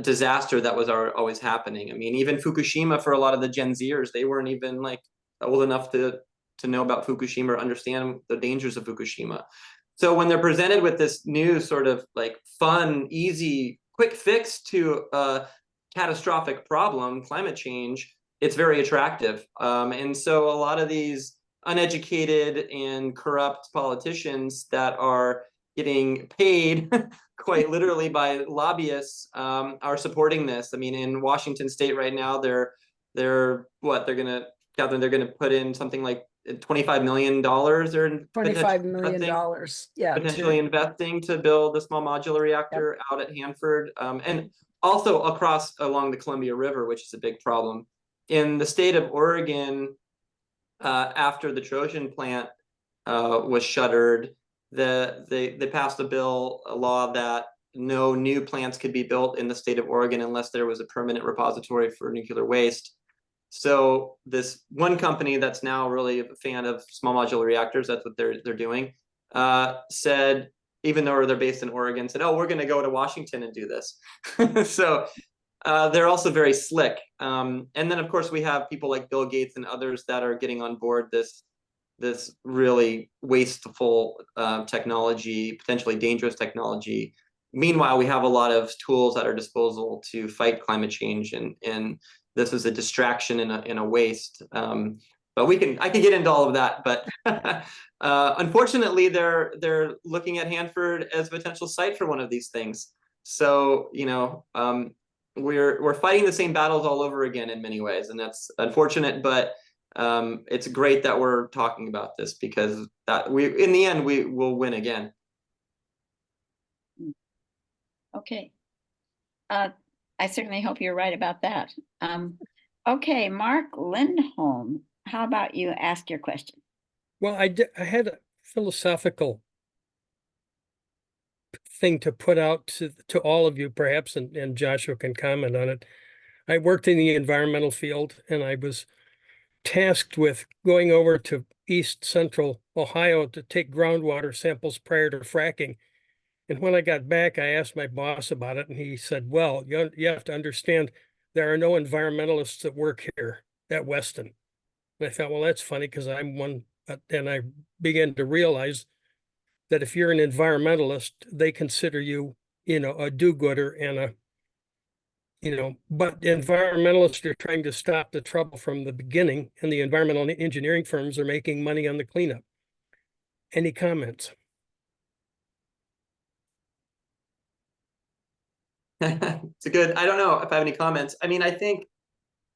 disaster that was always happening. I mean, even Fukushima, for a lot of the Gen Zers, they weren't even like old enough to know about Fukushima or understand the dangers of Fukushima. So when they're presented with this new sort of like fun, easy, quick fix to a catastrophic problem, climate change, it's very attractive. And so a lot of these uneducated and corrupt politicians that are getting paid quite literally by lobbyists are supporting this. I mean, in Washington State right now, they're gonna, Catherine, they're gonna put in something like $25 million or
$25 million. Yeah.
potentially investing to build a small modular reactor out at Hanford, and also along the Columbia River, which is a big problem. In the state of Oregon, after the Trojan plant was shuttered, they passed a law that no new plants could be built in the state of Oregon unless there was a permanent repository for nuclear waste. So this one company that's now really a fan of small modular reactors, that's what they're doing, said, even though they're based in Oregon, said, oh, we're going to go to Washington and do this. So they're also very slick. And then, of course, we have people like Bill Gates and others that are getting on board this really wasteful technology, potentially dangerous technology. Meanwhile, we have a lot of tools at our disposal to fight climate change, and this is a distraction and a waste. But I can get into all of that. But unfortunately, they're looking at Hanford as a potential site for one of these things. So we're fighting the same battles all over again in many ways, and that's unfortunate. But it's great that we're talking about this, because in the end we will win again.
Okay. I certainly hope you're right about that. Okay, Mark Lindholm, how about you ask your question?
Well, I had a philosophical thing to put out to all of you, perhaps, and Joshua can comment on it. I worked in the environmental field, and I was tasked with going over to East Central Ohio to take groundwater samples prior to fracking. And when I got back, I asked my boss about it, and he said, well, you have to understand, there are no environmentalists that work here at Weston. And I thought, well, that's funny, because I'm one. And I began to realize that if you're an environmentalist, they consider you, a do-gooder and but environmentalists are trying to stop the trouble from the beginning, and the environmental engineering firms are making money on the cleanup. Any comments?
It's I don't know if I have any comments. I mean, I think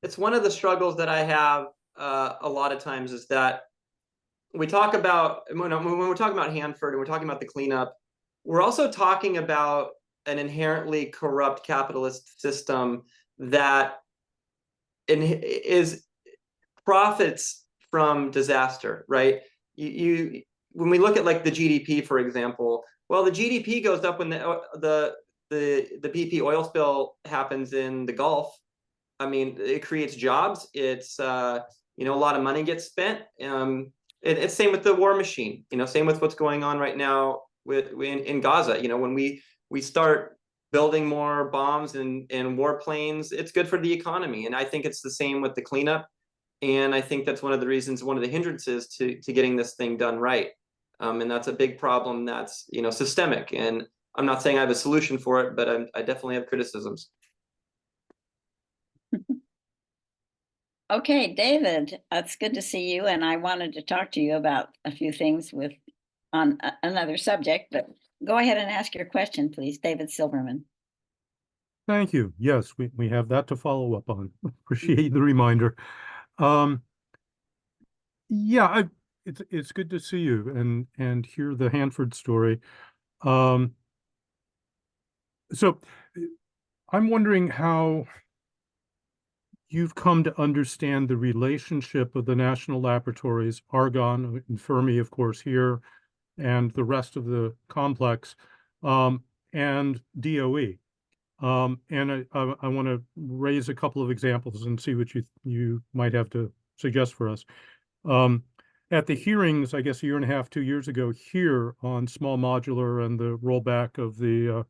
it's one of the struggles that I have a lot of times, is that we talk about, when we're talking about Hanford and we're talking about the cleanup, we're also talking about an inherently corrupt capitalist system that profits from disaster, right? When we look at like the GDP, for example, well, the GDP goes up when the BP oil spill happens in the Gulf. I mean, it creates jobs. It's a lot of money gets spent. It's same with the war machine. Same with what's going on right now in Gaza. When we start building more bombs and warplanes, it's good for the economy. And I think it's the same with the cleanup. And I think that's one of the hindrances to getting this thing done right. And that's a big problem that's systemic. And I'm not saying I have a solution for it, but I definitely have criticisms.
Okay, David, it's good to see you, and I wanted to talk to you about a few things on another subject, but go ahead and ask your question, please, David Silverman.
Thank you. Yes, we have that to follow up on. Appreciate the reminder. Yeah, it's good to see you and hear the Hanford story. So I'm wondering how you've come to understand the relationship of the national laboratories, Argonne and Fermi, of course, here, and the rest of the complex, and DOE. And I want to raise a couple of examples and see what you might have to suggest for us. At the hearings, I guess a year and a half, 2 years ago here on small modular and the rollback of the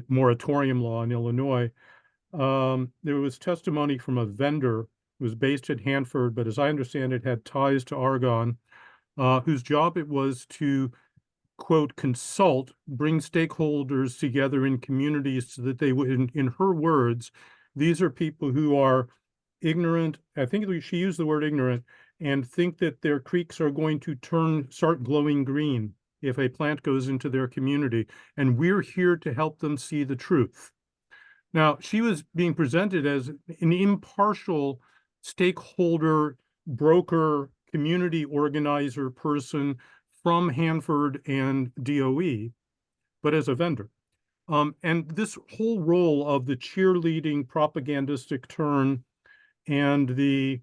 moratorium law in Illinois, there was testimony from a vendor who was based at Hanford, but as I understand it, had ties to Argonne, whose job it was to, quote, consult, bring stakeholders together in communities so that they would, in her words, these are people who are ignorant. I think she used the word ignorant, and think that their creeks are going to start glowing green if a plant goes into their community. And we're here to help them see the truth. Now, she was being presented as an impartial stakeholder, broker, community organizer person from Hanford and DOE, but as a vendor. And this whole role of the cheerleading propagandistic turn and the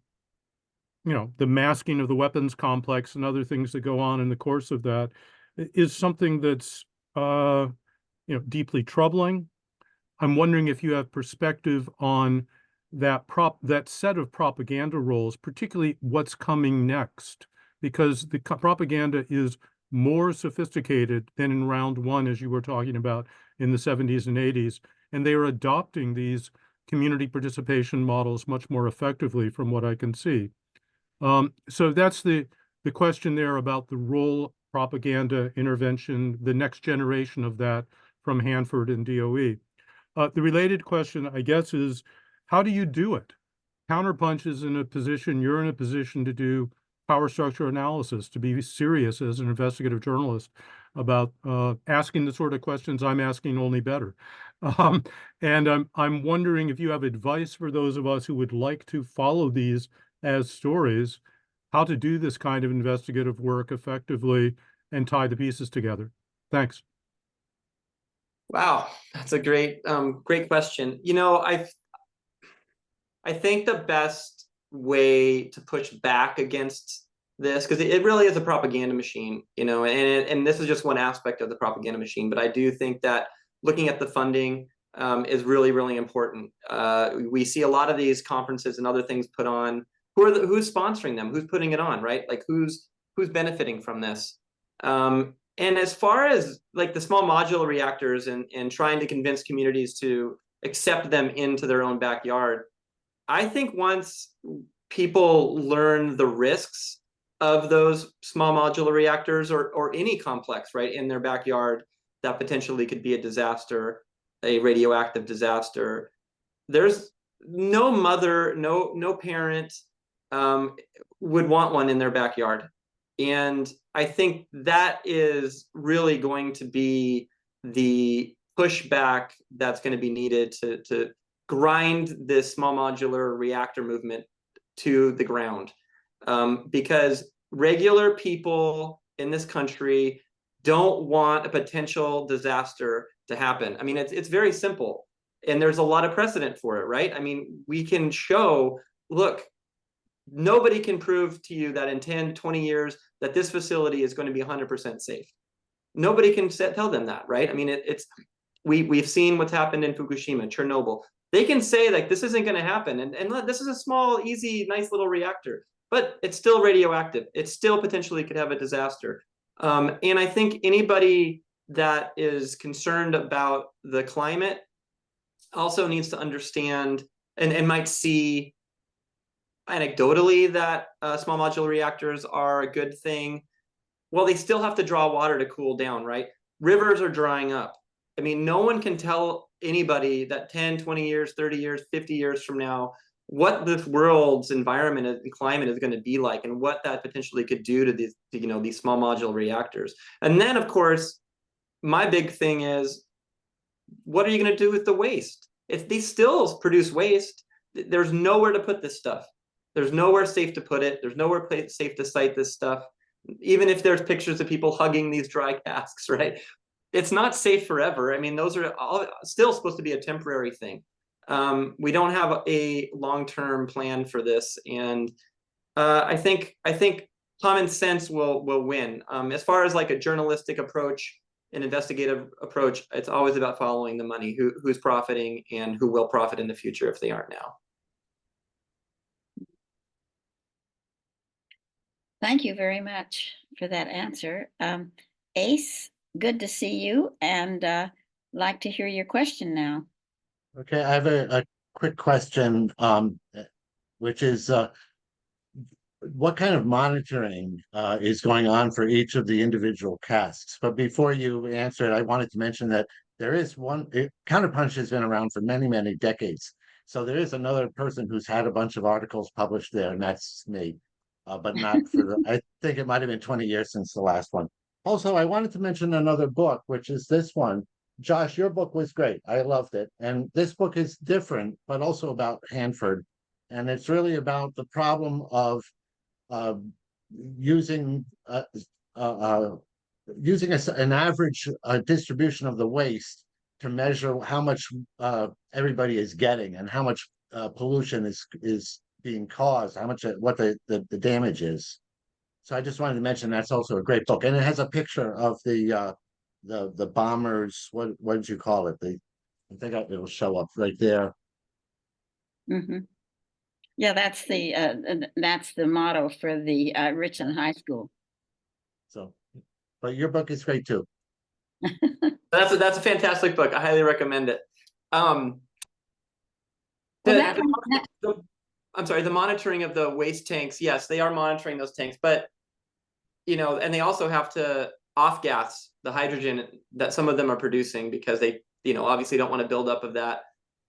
masking of the weapons complex and other things that go on in the course of that is something that's, deeply troubling. I'm wondering if you have perspective on that set of propaganda roles, particularly what's coming next, because the propaganda is more sophisticated than in round one, as you were talking about in the 70s and 80s, and they are adopting these community participation models much more effectively from what I can see. So that's the question there about the role, propaganda, intervention, the next generation of that from Hanford and DOE. The related question, I guess, is how do you do it? Counterpunch is in a position, you're in a position to do power structure analysis, to be serious as an investigative journalist about asking the sort of questions I'm asking, only better. And I'm wondering if you have advice for those of us who would like to follow these as stories, how to do this kind of investigative work effectively and tie the pieces together. Thanks.
Wow, that's a great question. I think the best way to push back against this, because it really is a propaganda machine, and this is just one aspect of the propaganda machine, but I do think that looking at the funding is really, really important. We see a lot of these conferences and other things put on. Who's sponsoring them? Who's putting it on, right? Like who's benefiting from this? And as far as like the small modular reactors and trying to convince communities to accept them into their own backyard, I think once people learn the risks of those small modular reactors or any complex, right, in their backyard that potentially could be a disaster, a radioactive disaster, there's no mother, no parent would want one in their backyard. And I think that is really going to be the pushback that's going to be needed to grind this small modular reactor movement to the ground. Because regular people in this country don't want a potential disaster to happen. I mean, it's very simple. And there's a lot of precedent for it, right? I mean, we can show, look, nobody can prove to you that in 10, 20 years that this facility is going to be 100% safe. Nobody can tell them that, right? I mean, we've seen what's happened in Fukushima, Chernobyl. They can say like this isn't going to happen, and this is a small, easy, nice little reactor, but it's still radioactive. It still potentially could have a disaster. And I think anybody that is concerned about the climate also needs to understand and might see anecdotally that small modular reactors are a good thing. Well, they still have to draw water to cool down, right? Rivers are drying up. I mean, no one can tell anybody that 10, 20 years, 30 years, 50 years from now, what this world's environment and climate is going to be like and what that potentially could do to these, these small modular reactors. And then, of course, my big thing is, what are you going to do with the waste? If these still produce waste, there's nowhere to put this stuff. There's nowhere safe to put it. There's nowhere safe to site this stuff. Even if there's pictures of people hugging these dry casks, right? It's not safe forever. I mean, those are all still supposed to be a temporary thing. We don't have a long-term plan for this, and I think common sense will win. As far as like a journalistic approach, an investigative approach, it's always about following the money, who's profiting and who will profit in the future if they aren't now.
Thank you very much for that answer. Ace, good to see you, and like to hear your question now.
Okay, I have a quick question, which is what kind of monitoring is going on for each of the individual casks? But before you answer it, I wanted to mention that there is one, Counterpunch has been around for many, many decades. So there is another person who's had a bunch of articles published there, and that's me. But not for the, I think it might have been 20 years since the last one. Also, I wanted to mention another book, which is this one. Josh, your book was great. I loved it. And this book is different, but also about Hanford. And it's really about the problem of using using an average distribution of the waste to measure how much everybody is getting and how much pollution is being caused, how much what the damage is. So I just wanted to mention that's also a great book, and it has a picture of the bombers. What did you call it? I think it'll show up right there.
Mm-hmm. Yeah, that's the motto for the Richland High School.
So, but your book is great too.
That's a fantastic book. I highly recommend it. I'm sorry, the monitoring of the waste tanks. Yes, they are monitoring those tanks, but and they also have to off gas the hydrogen that some of them are producing because they, obviously don't want to build up of that.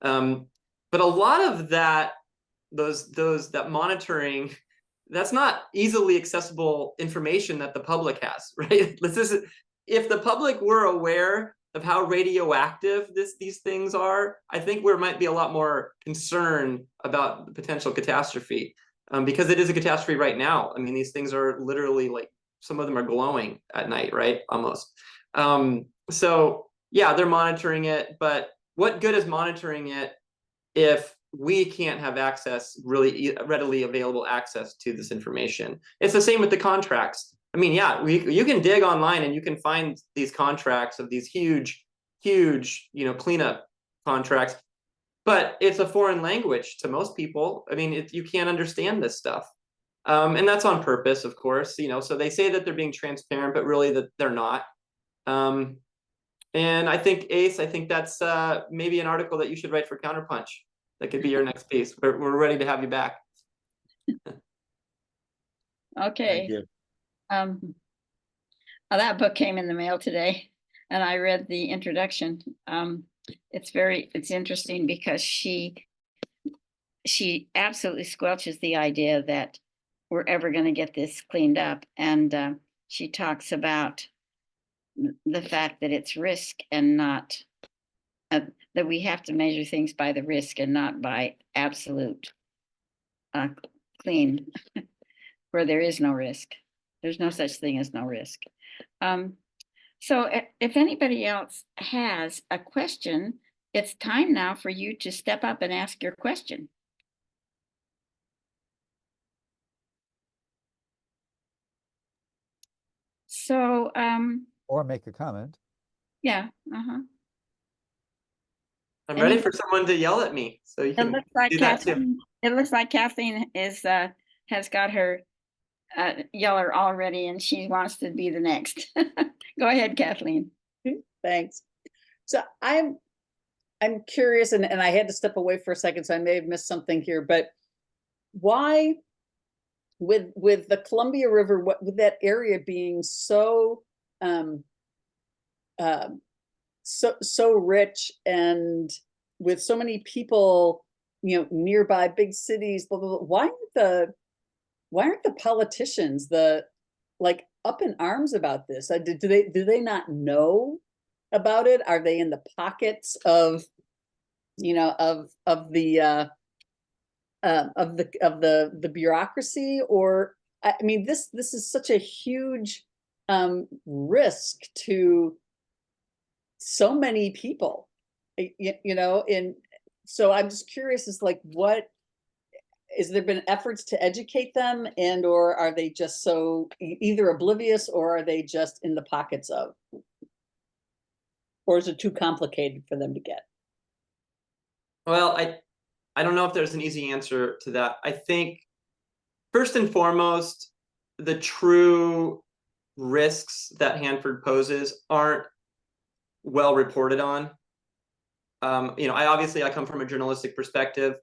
But a lot of that, that monitoring, that's not easily accessible information that the public has, right? If the public were aware of how radioactive these things are, I think we might be a lot more concerned about the potential catastrophe, because it is a catastrophe right now. I mean, these things are literally like, some of them are glowing at night, right? Almost. So yeah, they're monitoring it, but what good is monitoring it if we can't have access, really readily available access to this information? It's the same with the contracts. I mean, yeah, you can dig online and you can find these contracts of these huge, cleanup contracts, but it's a foreign language to most people. I mean, you can't understand this stuff. And that's on purpose, of course, so they say that they're being transparent, but really that they're not. And I think, Ace, that's maybe an article that you should write for Counterpunch. That could be your next piece. We're ready to have you back.
Okay. That book came in the mail today, and I read the introduction. It's interesting because she absolutely squelches the idea that we're ever going to get this cleaned up, and she talks about the fact that it's risk and not that we have to measure things by the risk and not by absolute clean, where there is no risk. There's no such thing as no risk. So if anybody else has a question, it's time now for you to step up and ask your question. So,
or make a comment.
Yeah.
I'm ready for someone to yell at me, so you can do that too.
It looks like Kathleen has got her yeller already, and she wants to be the next. Go ahead, Kathleen.
Thanks. So I'm curious, and I had to step away for a second, so I may have missed something here, but why, with the Columbia River, with that area being so so rich, and with so many people, nearby big cities, blah, blah, blah, why aren't the politicians up in arms about this? Do they not know about it? Are they in the pockets of the bureaucracy? Or I mean, this is such a huge risk to so many people, and so I'm just curious, is there been efforts to educate them, and or are they just so either oblivious, or are they just in the pockets of, or is it too complicated for them to get?
Well, I don't know if there's an easy answer to that. I think first and foremost, the true risks that Hanford poses aren't well reported on. I come from a journalistic perspective,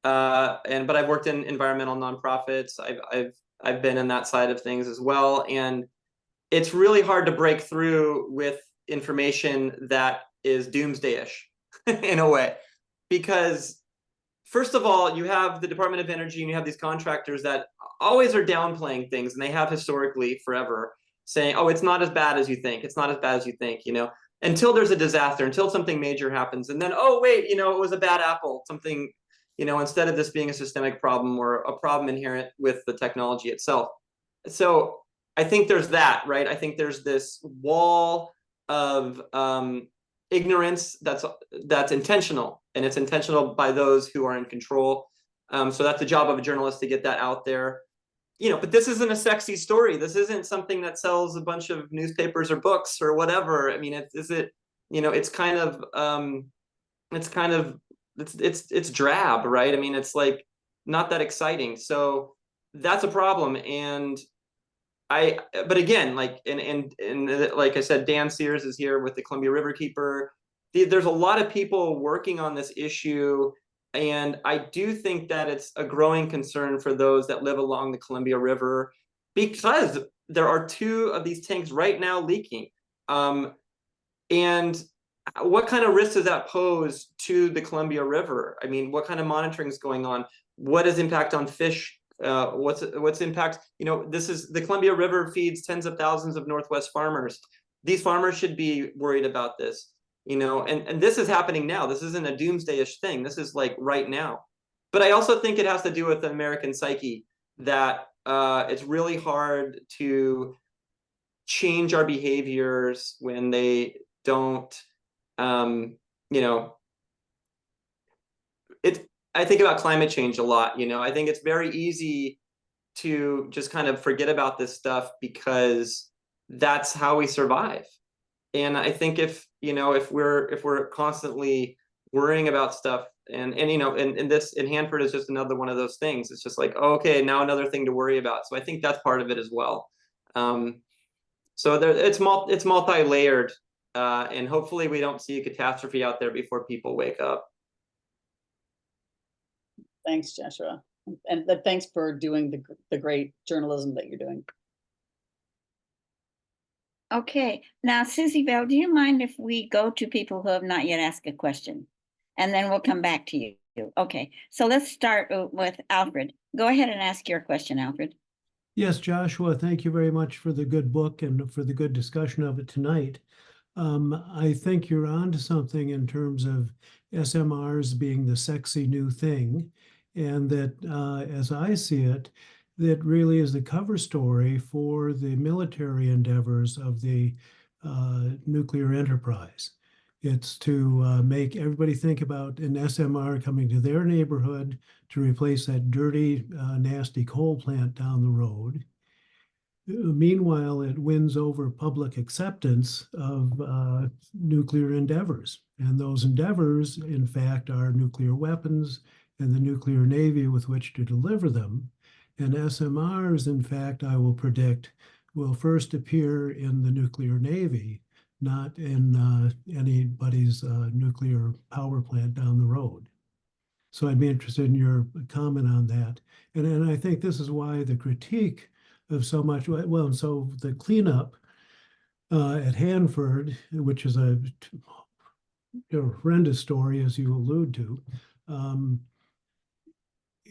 but I've worked in environmental nonprofits. I've I've been in that side of things as well. And it's really hard to break through with information that is doomsday-ish in a way, because first of all, you have the Department of Energy and you have these contractors that always are downplaying things, and they have historically forever, saying, oh, it's not as bad as you think. It's not as bad as you think, you know, until there's a disaster, until something major happens. And then, oh, wait, you know, it was a bad apple, something, you know, instead of this being a systemic problem or a problem inherent with the technology itself. So I think there's that, right? I think there's this wall of ignorance that's intentional, and it's intentional by those who are in control. So that's the job of a journalist to get that out there. You know, but this isn't a sexy story. This isn't something that sells a bunch of newspapers or books or whatever. I mean, you know, it's kind of it's drab, right? I mean, it's like not that exciting. So that's a problem. And but again, like, and like I said, Dan Sears is here with the Columbia River Keeper. There's a lot of people working on this issue. And I do think that it's a growing concern for those that live along the Columbia River, because there are 2 of these tanks right now leaking. And what kind of risk does that pose to the Columbia River? I mean, what kind of monitoring is going on? What is impact on fish? What's impact? You know, this is the Columbia River feeds tens of thousands of Northwest farmers. These farmers should be worried about this. You know, and this is happening now. This isn't a doomsday-ish thing. This is like right now. But I also think it has to do with the American psyche, that it's really hard to change our behaviors when they don't, you know, I think about climate change a lot. You know, I think it's very easy to just kind of forget about this stuff because that's how we survive. And I think if we're constantly worrying about stuff, and you know, and this in Hanford is just another one of those things. It's just like, oh, okay, now another thing to worry about. So I think that's part of it as well. So it's multi-layered, and hopefully we don't see a catastrophe out there before people wake up.
Thanks, Joshua, and thanks for doing the great journalism that you're doing.
Okay, now Susie Bell, do you mind if we go to people who have not yet asked a question? And then we'll come back to you. Okay, so let's start with Alfred. Go ahead and ask your question, Alfred.
Yes, Joshua, thank you very much for the good book and for the good discussion of it tonight. I think you're onto something in terms of SMRs being the sexy new thing, and that as I see it, that really is the cover story for the military endeavors of the nuclear enterprise. It's to make everybody think about an SMR coming to their neighborhood to replace that dirty, nasty coal plant down the road. Meanwhile, it wins over public acceptance of nuclear endeavors. And those endeavors, in fact, are nuclear weapons and the nuclear navy with which to deliver them. And SMRs, in fact, I will predict, will first appear in the nuclear navy, not in anybody's nuclear power plant down the road. So I'd be interested in your comment on that. And I think this is why the critique of so much, well, so the cleanup at Hanford, which is a horrendous story, as you allude to,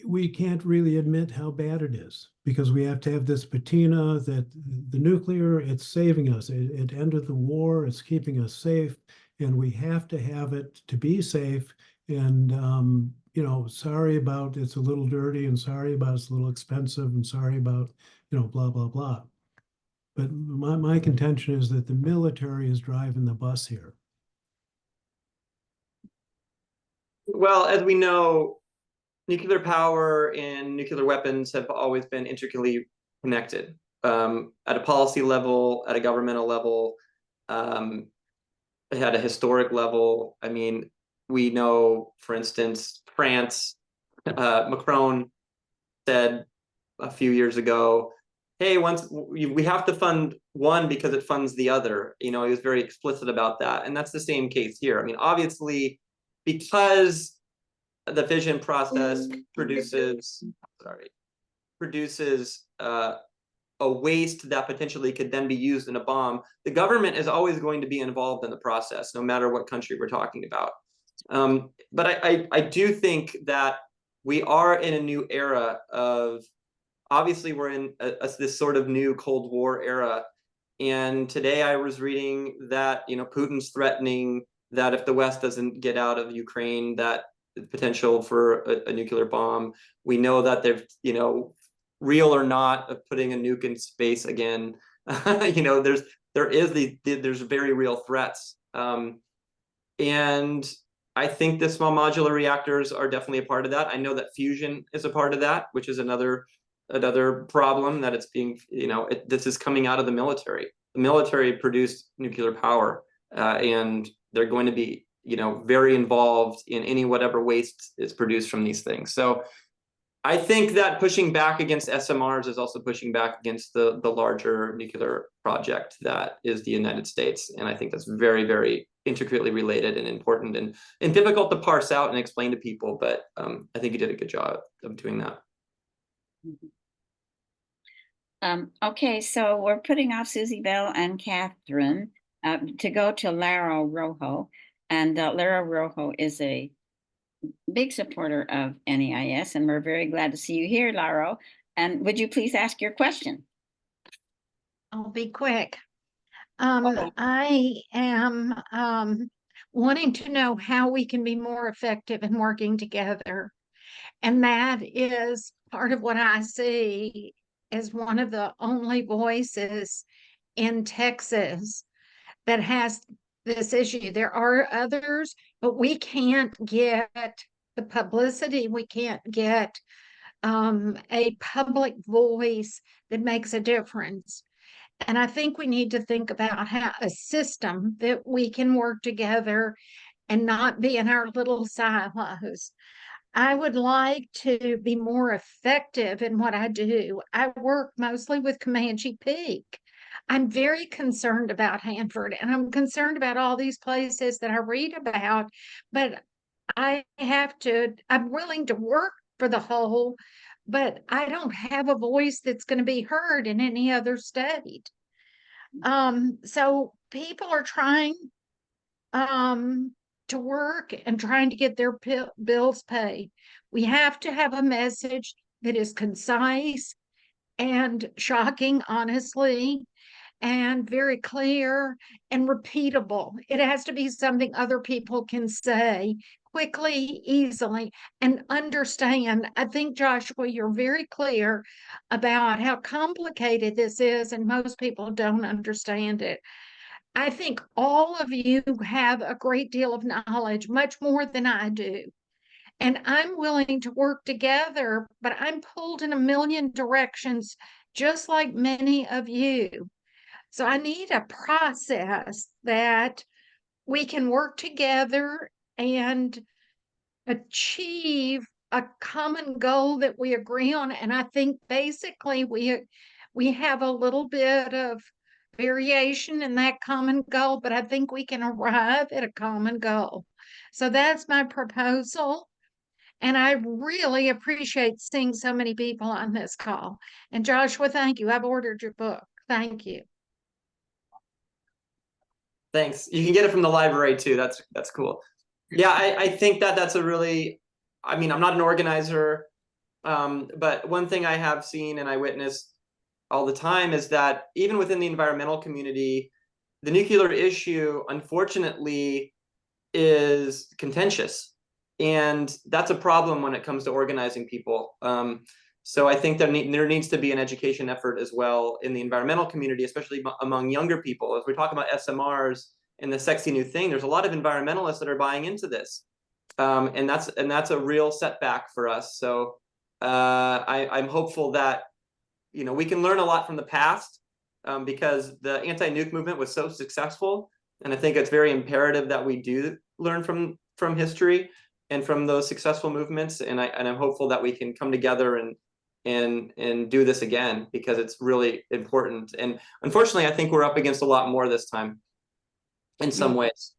we can't really admit how bad it is, because we have to have this patina that the nuclear, it's saving us. It ended the war, it's keeping us safe, and we have to have it to be safe. And, you know, sorry about it's a little dirty, and sorry about it's a little expensive, and sorry about, you know, blah, blah, blah. But my contention is that the military is driving the bus here.
Well, as we know, nuclear power and nuclear weapons have always been intricately connected, at a policy level, at a governmental level, at a historic level. I mean, we know, for instance, France, Macron said a few years ago, hey, we have to fund one because it funds the other. You know, he was very explicit about that. And that's the same case here. I mean, obviously, because the fission process produces, produces a waste that potentially could then be used in a bomb, the government is always going to be involved in the process, no matter what country we're talking about. But I do think that we are in a new era of, obviously we're in this sort of new Cold War era. And today I was reading that, you know, Putin's threatening that if the West doesn't get out of Ukraine, that the potential for a nuclear bomb. We know that they've, you know, real or not, of putting a nuke in space again. You know, there's very real threats. And I think the small modular reactors are definitely a part of that. I know that fusion is a part of that, which is another problem that it's being, you know, this is coming out of the military. The military produced nuclear power, and they're going to be, you know, very involved in any whatever waste is produced from these things. So I think that pushing back against SMRs is also pushing back against the larger nuclear project that is the United States. And I think that's very, very intricately related and important and difficult to parse out and explain to people. But I think you did a good job of doing that.
Okay, so we're putting off Susie Bell and Catherine to go to Lara Rojo. And Lara Rojo is a big supporter of NEIS, and we're very glad to see you here, Lara. And would you please ask your question?
I'll be quick. I am wanting to know how we can be more effective in working together. And that is part of what I see as one of the only voices in Texas that has this issue. There are others, but we can't get the publicity. We can't get a public voice that makes a difference. And I think we need to think about how a system that we can work together and not be in our little silos. I would like to be more effective in what I do. I work mostly with Comanche Peak. I'm very concerned about Hanford, and I'm concerned about all these places that I read about, but I'm willing to work for the whole, but I don't have a voice that's going to be heard in any other state. So people are trying to work and trying to get their bills paid. We have to have a message that is concise and shocking, honestly, and very clear and repeatable. It has to be something other people can say quickly, easily, and understand. I think, Joshua, you're very clear about how complicated this is, and most people don't understand it. I think all of you have a great deal of knowledge, much more than I do. And I'm willing to work together, but I'm pulled in a million directions, just like many of you. So I need a process that we can work together and achieve a common goal that we agree on. And I think basically we have a little bit of variation in that common goal, but I think we can arrive at a common goal. So that's my proposal. And I really appreciate seeing so many people on this call. And Joshua, thank you. I've ordered your book. Thank you.
Thanks. You can get it from the library too. That's cool. Yeah, I think that's a really, I mean, I'm not an organizer, but one thing I have seen and I witnessed all the time is that even within the environmental community, the nuclear issue, unfortunately, is contentious. And that's a problem when it comes to organizing people. So I think there needs to be an education effort as well in the environmental community, especially among younger people. As we talk about SMRs and the sexy new thing, there's a lot of environmentalists that are buying into this. And that's a real setback for us. So I'm hopeful that, you know, we can learn a lot from the past because the anti-nuke movement was so successful. And I think it's very imperative that we do learn from history and from those successful movements. And I'm hopeful that we can come together and do this again, because it's really important. And unfortunately, I think we're up against a lot more this time in some ways.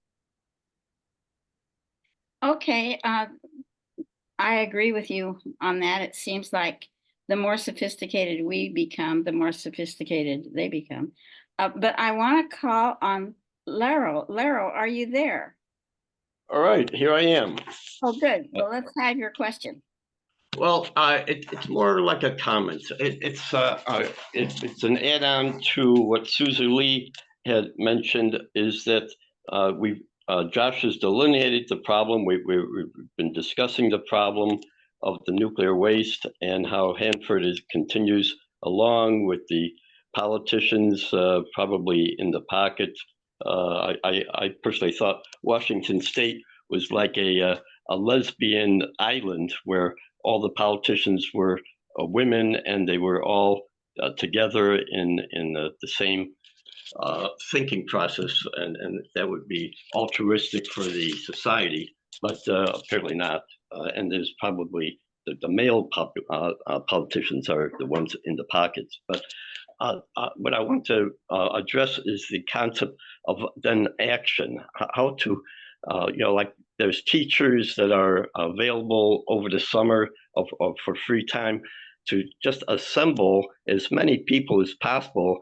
Okay, I agree with you on that. It seems like the more sophisticated we become, the more sophisticated they become. But I want to call on Laro. Laro, are you there?
All right, here I am.
Oh, good. Well, let's have your question.
Well, it's more like a comment. It's an add-on to what Susie Lee had mentioned. Is that Josh has delineated the problem. We've been discussing the problem of the nuclear waste and how Hanford continues along with the politicians probably in the pocket. I personally thought Washington State was like a lesbian island where all the politicians were women and they were all together in the same thinking process, and that would be altruistic for the society, but apparently not. And there's probably the male politicians are the ones in the pockets. But what I want to address is the concept of then action, how to, like there's teachers that are available over the summer for free time to just assemble as many people as possible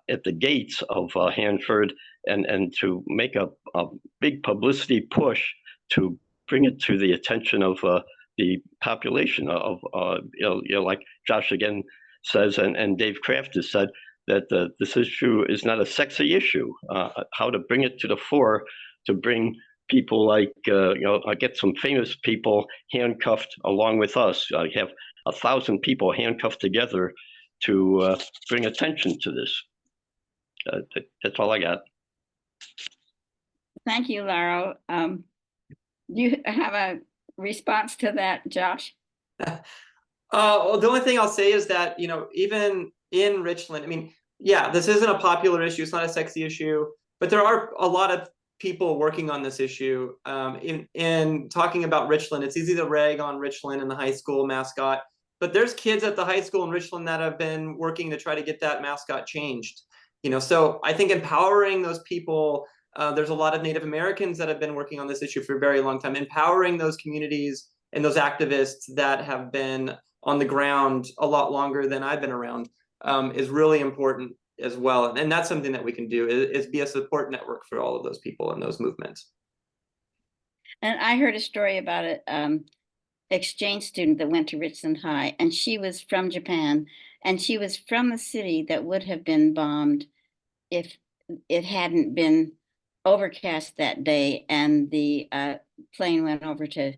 at the gates of Hanford and to make a big publicity push to bring it to the attention of the population of, like Josh again says, and Dave Kraft has said, that this issue is not a sexy issue. How to bring it to the fore, to bring people like, get some famous people handcuffed along with us. Have 1,000 people handcuffed together to bring attention to this. That's all I got.
Thank you, Laro. You have a response to that, Josh?
Well, the only thing I'll say is that, even in Richland, I mean, yeah, this isn't a popular issue. It's not a sexy issue, but there are a lot of people working on this issue. In talking about Richland, it's easy to rag on Richland and the high school mascot, but there's kids at the high school in Richland that have been working to try to get that mascot changed. So I think empowering those people, there's a lot of Native Americans that have been working on this issue for a very long time. Empowering those communities and those activists that have been on the ground a lot longer than I've been around is really important as well. And that's something that we can do, is be a support network for all of those people and those movements.
And I heard a story about an exchange student that went to Richland High, and she was from Japan, and she was from the city that would have been bombed if it hadn't been overcast that day and the plane went over to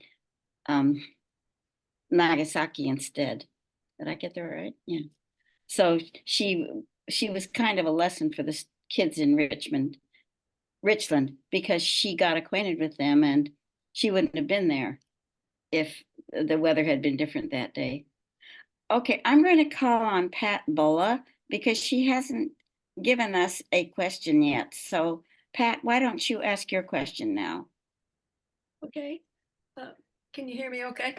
Nagasaki instead. Did I get that right? Yeah. So she was kind of a lesson for the kids in Richland, because she got acquainted with them, and she wouldn't have been there if the weather had been different that day. Okay, I'm going to call on Pat Bola because she hasn't given us a question yet. So Pat, why don't you ask your question now?
Okay. Can you hear me okay?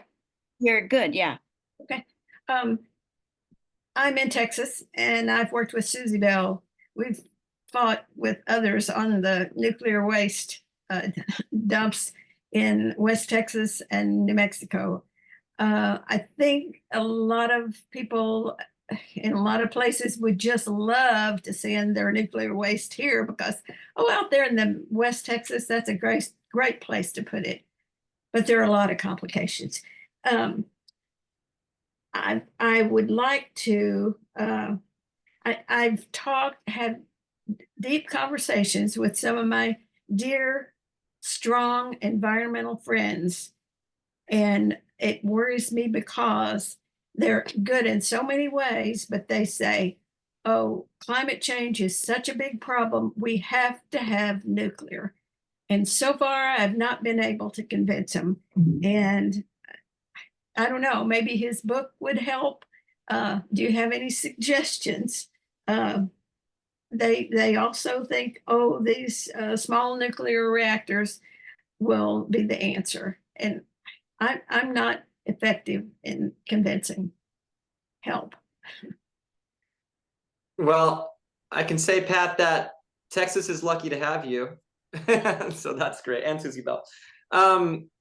You're good, yeah.
Okay. I'm in Texas and I've worked with Susie Bell. We've fought with others on the nuclear waste dumps in West Texas and New Mexico. I think a lot of people in a lot of places would just love to send their nuclear waste here because, out there in the West Texas, that's a great place to put it. But there are a lot of complications. I would like to, I've had deep conversations with some of my dear, strong environmental friends, and it worries me because they're good in so many ways, but they say, oh, climate change is such a big problem, we have to have nuclear. And so far, I've not been able to convince them. And I don't know, maybe his book would help. Do you have any suggestions? They also think, oh, these small nuclear reactors will be the answer. And I'm not effective in convincing. Help.
Well, I can say, Pat, that Texas is lucky to have you. So that's great. And Susie Bell.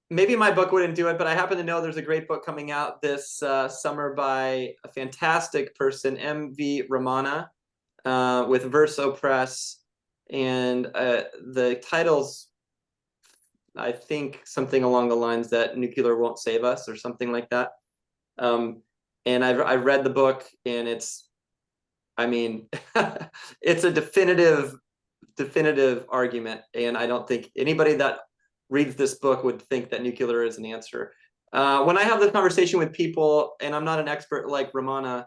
maybe my book wouldn't do it, but I happen to know there's a great book coming out this summer by a fantastic person, M.V. Ramana, with Verso Press, and the title's, I think, something along the lines that nuclear won't save us or something like that. And I've read the book, and it's, I mean, it's a definitive argument, and I don't think anybody that reads this book would think that nuclear is an answer. When I have this conversation with people, and I'm not an expert like Ramana,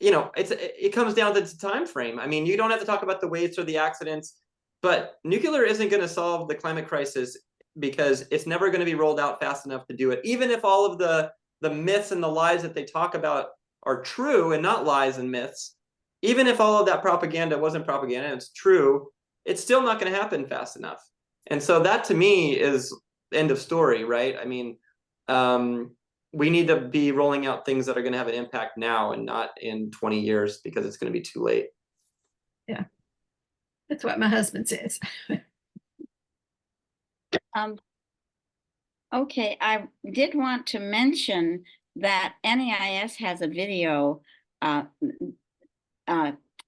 you know, it comes down to the time frame. I mean, you don't have to talk about the waste or the accidents, but nuclear isn't going to solve the climate crisis because it's never going to be rolled out fast enough to do it. Even if all of the myths and the lies that they talk about are true and not lies and myths, even if all of that propaganda wasn't propaganda and it's true, it's still not going to happen fast enough. And so that to me is end of story, right? I mean, we need to be rolling out things that are going to have an impact now and not in 20 years because it's going to be too late.
Yeah, that's what my husband says.
Okay, I did want to mention that NEIS has a video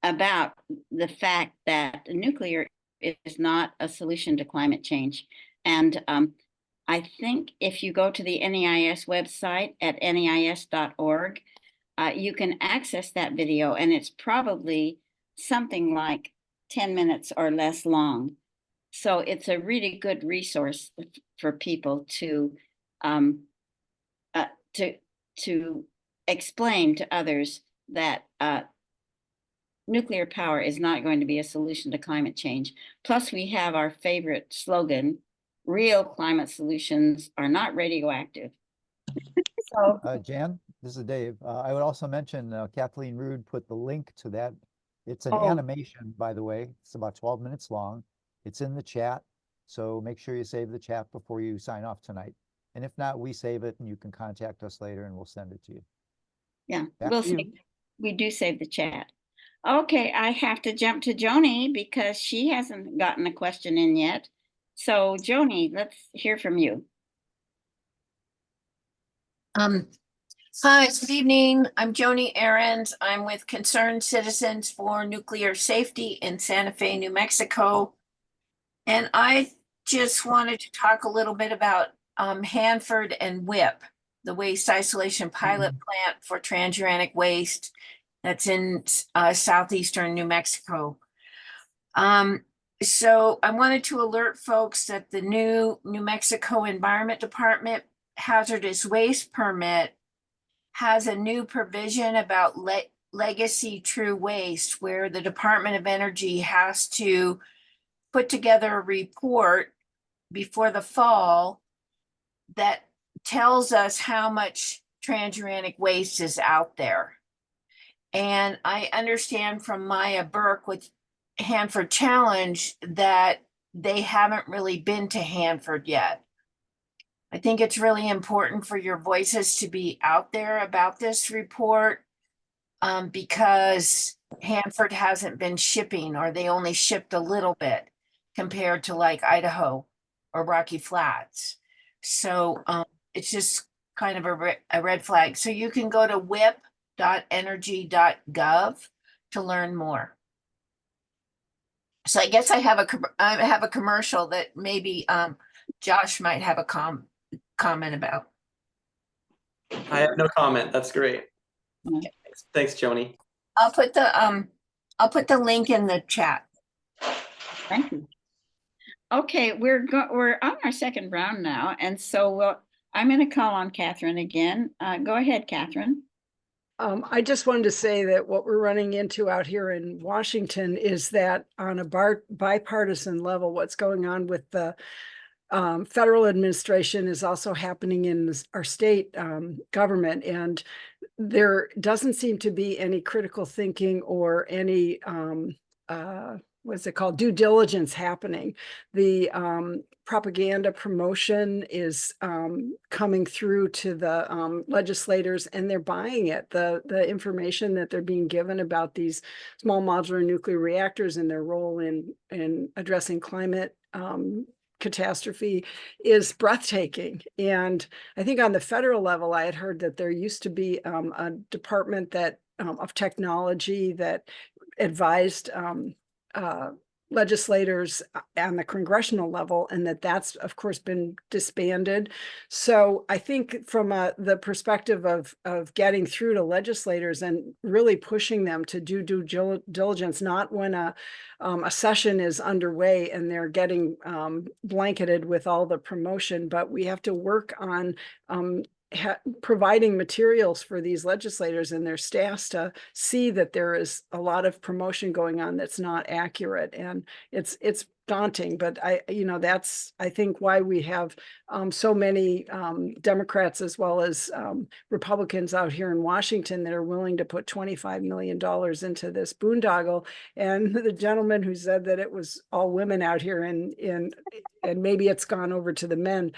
about the fact that nuclear is not a solution to climate change. And I think if you go to the NEIS website at neis.org, you can access that video, and it's probably something like 10 minutes or less long. So it's a really good resource for people to explain to others that nuclear power is not going to be a solution to climate change. Plus, we have our favorite slogan, real climate solutions are not radioactive. So,
Jan, this is Dave. I would also mention Kathleen Rude put the link to that. It's an
Oh.
animation, by the way. It's about 12 minutes long. It's in the chat. So make sure you save the chat before you sign off tonight. And if not, we save it and you can contact us later and we'll send it to you.
yeah,
Back
we'll
to you.
save, we do save the chat. Okay, I have to jump to Joni because she hasn't gotten a question in yet. So Joni, let's hear from you.
Hi, good evening. I'm Joni Ahrens. I'm with Concerned Citizens for Nuclear Safety in Santa Fe, New Mexico. And I just wanted to talk a little bit about Hanford and WIP, the Waste Isolation Pilot Plant for Transuranic Waste that's in southeastern New Mexico. So I wanted to alert folks that the new New Mexico Environment Department hazardous waste permit has a new provision about legacy true waste, where the Department of Energy has to put together a report before the fall that tells us how much transuranic waste is out there. And I understand from Maya Burke with Hanford Challenge that they haven't really been to Hanford yet. I think it's really important for your voices to be out there about this report because Hanford hasn't been shipping, or they only shipped a little bit compared to like Idaho or Rocky Flats. So it's just kind of a red flag. So you can go to whip.energy.gov to learn more. So I guess I have a commercial that maybe Josh might have a comment about.
I have no comment. That's great.
Okay.
Thanks, Joni.
I'll put the link in the chat.
Thank you. Okay, we're on our second round now, and so I'm going to call on Catherine again. Go ahead, Catherine.
I just wanted to say that what we're running into out here in Washington is that on a bipartisan level, what's going on with the federal administration is also happening in our state government, and there doesn't seem to be any critical thinking or any what's it called, due diligence happening. The propaganda promotion is coming through to the legislators, and they're buying it. The information that they're being given about these small modular nuclear reactors and their role in addressing climate catastrophe is breathtaking. And I think on the federal level, I had heard that there used to be a department that of technology that advised legislators on the congressional level, and that's of course been disbanded. So I think from the perspective of getting through to legislators and really pushing them to do due diligence, not when a session is underway and they're getting blanketed with all the promotion, but we have to work on providing materials for these legislators and their staffs to see that there is a lot of promotion going on that's not accurate. And it's daunting, but that's, I think, why we have so many Democrats as well as Republicans out here in Washington that are willing to put $25 million into this boondoggle. And the gentleman who said that it was all women out here and maybe it's gone over to the men,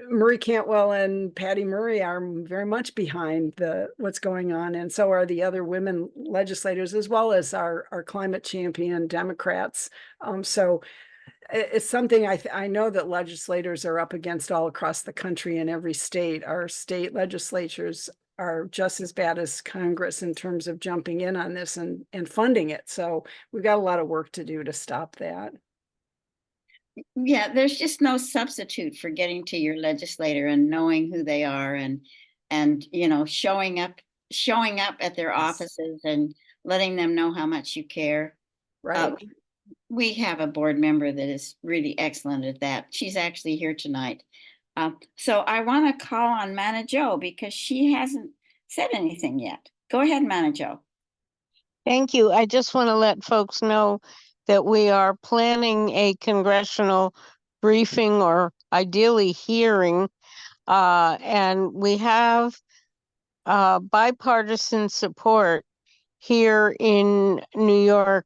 Marie Cantwell and Patty Murray are very much behind what's going on, and so are the other women legislators, as well as our climate champion Democrats. So it's something I know that legislators are up against all across the country in every state. Our state legislatures are just as bad as Congress in terms of jumping in on this and funding it. So we've got a lot of work to do to stop that.
Yeah, there's just no substitute for getting to your legislator and knowing who they are and showing up at their offices and letting them know how much you care.
Right.
We have a board member that is really excellent at that. She's actually here tonight. So I want to call on Mana Jo because she hasn't said anything yet. Go ahead, Mana Jo.
Thank you. I just want to let folks know that we are planning a congressional briefing or ideally hearing, and we have bipartisan support here in New York.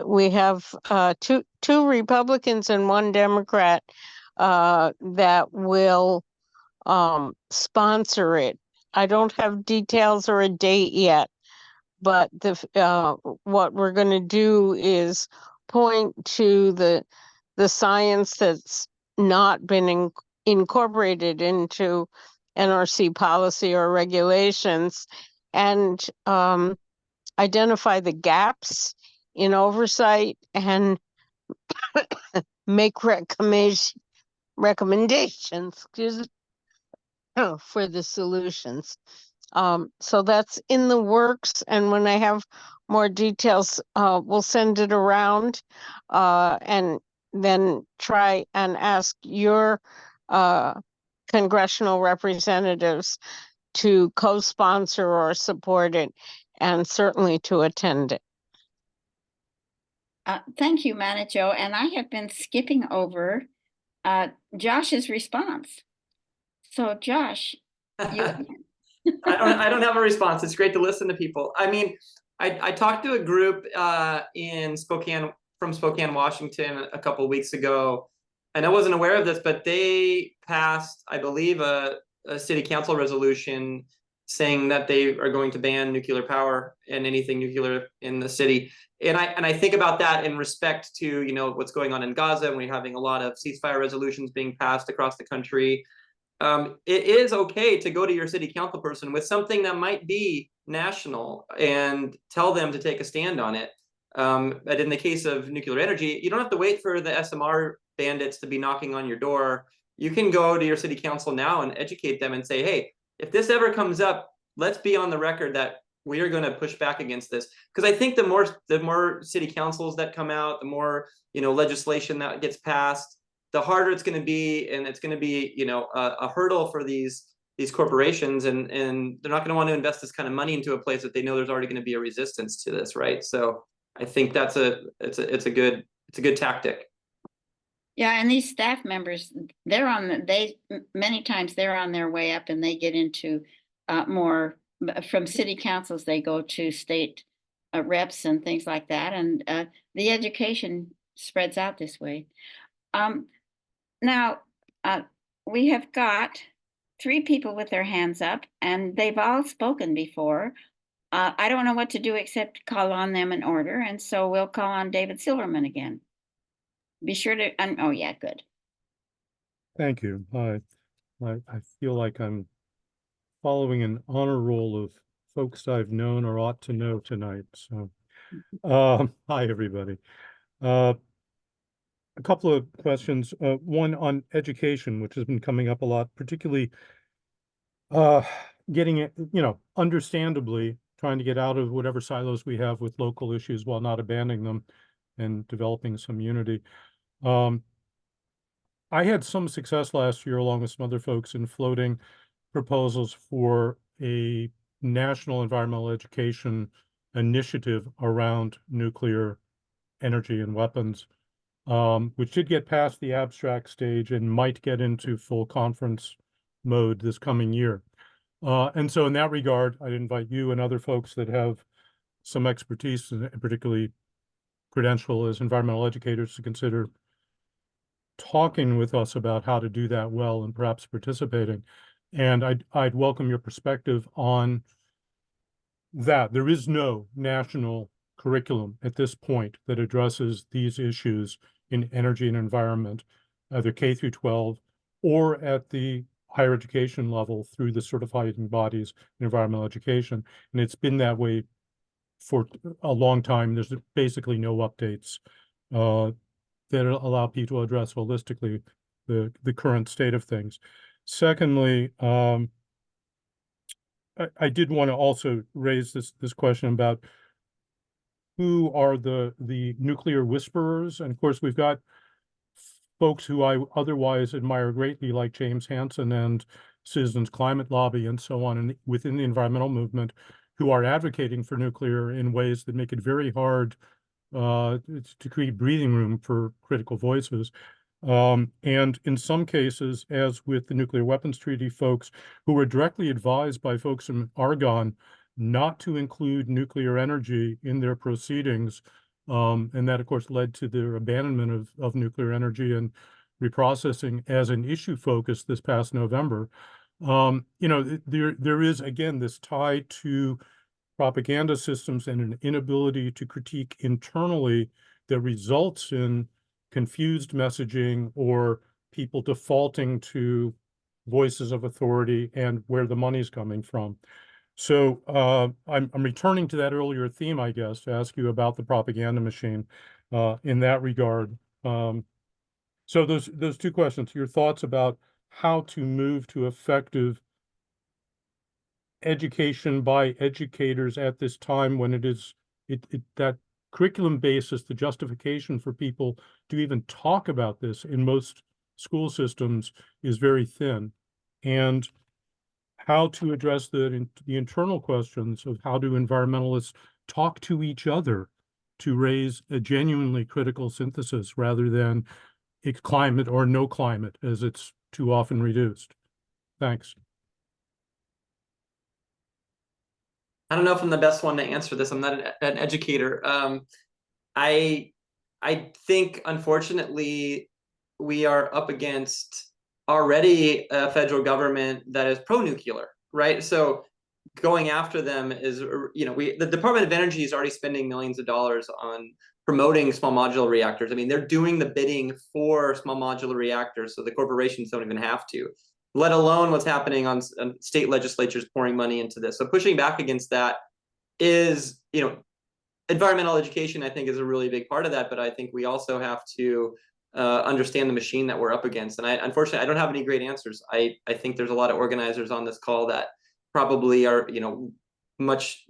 We have two Republicans and one Democrat that will sponsor it. I don't have details or a date yet, but what we're going to do is point to the science that's not been incorporated into NRC policy or regulations, and identify the gaps in oversight and make recommendations for the solutions. So that's in the works, and when I have more details, we'll send it around and then try and ask your congressional representatives to co-sponsor or support it, and certainly to attend it.
Thank you, Mana Jo. And I have been skipping over Josh's response. So Josh, you
I don't have a response. It's great to listen to people. I mean, I talked to a group from Spokane, Washington a couple of weeks ago, and I wasn't aware of this, but they passed, I believe, a city council resolution saying that they are going to ban nuclear power and anything nuclear in the city. And I think about that in respect to what's going on in Gaza, and we're having a lot of ceasefire resolutions being passed across the country. It is okay to go to your city council person with something that might be national and tell them to take a stand on it. But in the case of nuclear energy, you don't have to wait for the SMR bandits to be knocking on your door. You can go to your city council now and educate them and say, hey, if this ever comes up, let's be on the record that we are going to push back against this. Because I think the more city councils that come out, the more legislation that gets passed, the harder it's going to be, and it's going to be a hurdle for these corporations, and they're not going to want to invest this kind of money into a place that they know there's already going to be a resistance to this, right? So I think it's a good tactic.
Yeah, and these staff members, many times they're on their way up, and they get into more from city councils. They go to state reps and things like that, and the education spreads out this way. Now, we have got 3 people with their hands up, and they've all spoken before. I don't know what to do except call on them in order, and so we'll call on David Silverman again. be sure to, oh yeah, good.
Thank you. I feel like I'm following an honor roll of folks I've known or ought to know tonight. So, hi, everybody. A couple of questions. One on education, which has been coming up a lot, particularly getting it, understandably trying to get out of whatever silos we have with local issues while not abandoning them and developing some unity. I had some success last year along with some other folks in floating proposals for a national environmental education initiative around nuclear energy and weapons, which did get past the abstract stage and might get into full conference mode this coming year. And so in that regard, I'd invite you and other folks that have some expertise, and particularly credential as environmental educators, to consider talking with us about how to do that well and perhaps participating. And I'd welcome your perspective on that. There is no national curriculum at this point that addresses these issues in energy and environment, either K through 12 or at the higher education level through the certifying bodies in environmental education. And it's been that way for a long time. There's basically no updates that allow people to address holistically the current state of things. Secondly, I did want to also raise this question about who are the nuclear whisperers. And of course, we've got folks who I otherwise admire greatly, like James Hansen and Citizens Climate Lobby and so on, and within the environmental movement, who are advocating for nuclear in ways that make it very hard to create breathing room for critical voices. And in some cases, as with the nuclear weapons treaty folks, who were directly advised by folks from Argonne not to include nuclear energy in their proceedings. And that, of course, led to their abandonment of nuclear energy and reprocessing as an issue focus this past November. There is, again, this tie to propaganda systems and an inability to critique internally that results in confused messaging or people defaulting to voices of authority and where the money's coming from. So I'm returning to that earlier theme, I guess, to ask you about the propaganda machine in that regard. So those two questions, your thoughts about how to move to effective education by educators at this time when it is that curriculum basis, the justification for people to even talk about this in most school systems is very thin, and how to address the internal questions of how do environmentalists talk to each other to raise a genuinely critical synthesis rather than it's climate or no climate as it's too often reduced. Thanks.
I don't know if I'm the best one to answer this. I'm not an educator. I think, unfortunately, we are up against already a federal government that is pro-nuclear, right? So going after them is, the Department of Energy is already spending millions of dollars on promoting small modular reactors. I mean, they're doing the bidding for small modular reactors, so the corporations don't even have to, let alone what's happening on state legislatures pouring money into this. So pushing back against that is, environmental education, I think, is a really big part of that, but I think we also have to understand the machine that we're up against. And unfortunately, I don't have any great answers. I think there's a lot of organizers on this call that probably are, much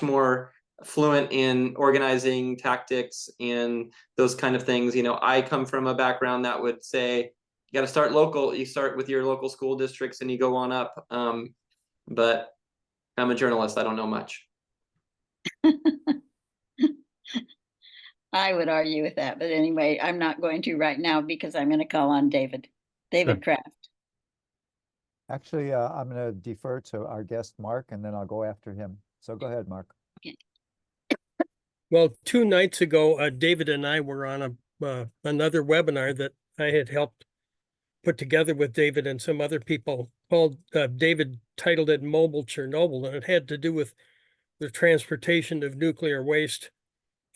more fluent in organizing tactics and those kind of things. I come from a background that would say, you got to start local. You start with your local school districts and you go on up. But I'm a journalist. I don't know much.
I would argue with that, but anyway, I'm not going to right now because I'm going to call on David Kraft.
Actually, I'm going to defer to our guest, Mark, and then I'll go after him. So go ahead, Mark.
Okay.
Well, 2 nights ago, David and I were on another webinar that I had helped put together with David and some other people called, David titled it Mobile Chernobyl, and it had to do with the transportation of nuclear waste.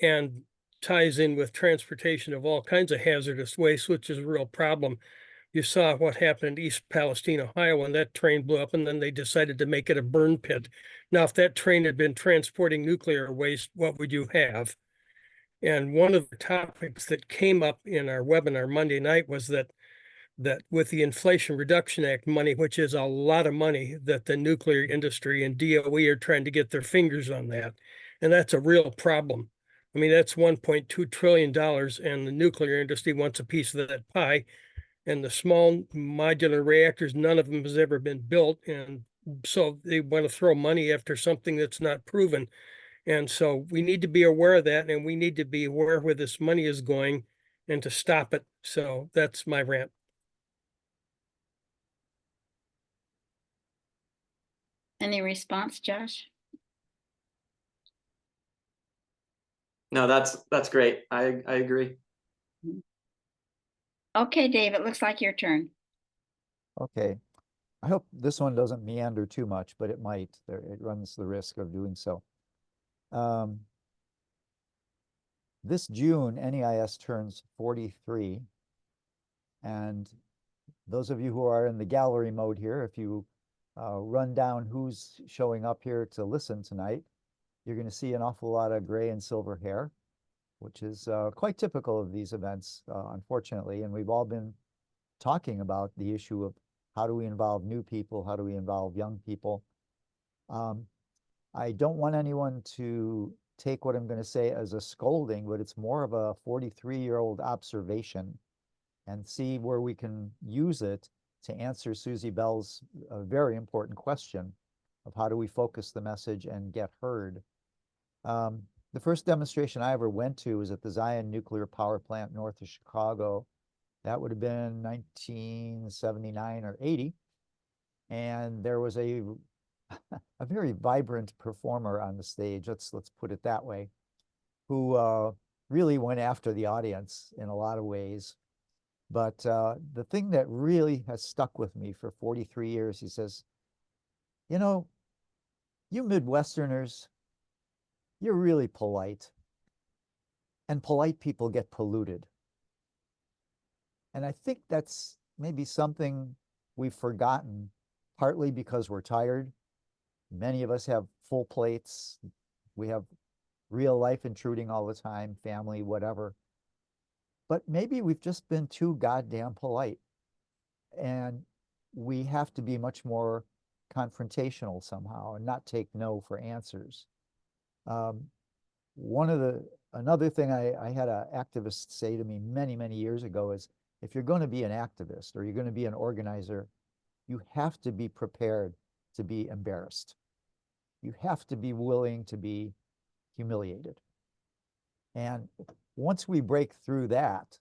And ties in with transportation of all kinds of hazardous waste, which is a real problem. You saw what happened in East Palestine, Ohio, when that train blew up, and then they decided to make it a burn pit. Now, if that train had been transporting nuclear waste, what would you have? And one of the topics that came up in our webinar Monday night was that with the Inflation Reduction Act money, which is a lot of money, that the nuclear industry and DOE are trying to get their fingers on that. And that's a real problem. I mean, that's $1.2 trillion, and the nuclear industry wants a piece of that pie. And the small modular reactors, none of them has ever been built. And so they want to throw money after something that's not proven. And so we need to be aware of that, and we need to be aware where this money is going and to stop it. So that's my rant.
Any response, Josh?
No, that's great. I agree.
Okay, Dave, it looks like your turn.
Okay. I hope this one doesn't meander too much, but it might. It runs the risk of doing so. This June, NEIS turns 43. And those of you who are in the gallery mode here, if you run down who's showing up here to listen tonight, you're going to see an awful lot of gray and silver hair, which is quite typical of these events, unfortunately. And we've all been talking about the issue of how do we involve new people? How do we involve young people? I don't want anyone to take what I'm going to say as a scolding, but it's more of a 43-year-old observation, and see where we can use it to answer Susie Bell's very important question of how do we focus the message and get heard. The first demonstration I ever went to was at the Zion Nuclear Power Plant north of Chicago. That would have been 1979 or 80. And there was a very vibrant performer on the stage, let's put it that way, who really went after the audience in a lot of ways. But the thing that really has stuck with me for 43 years, he says, you know, you Midwesterners, you're really polite. And polite people get polluted. And I think that's maybe something we've forgotten, partly because we're tired. Many of us have full plates. We have real life intruding all the time, family, whatever. But maybe we've just been too goddamn polite. And we have to be much more confrontational somehow and not take no for answers. Another thing I had an activist say to me many, many years ago is, if you're going to be an activist or you're going to be an organizer, you have to be prepared to be embarrassed. You have to be willing to be humiliated. And once we break through that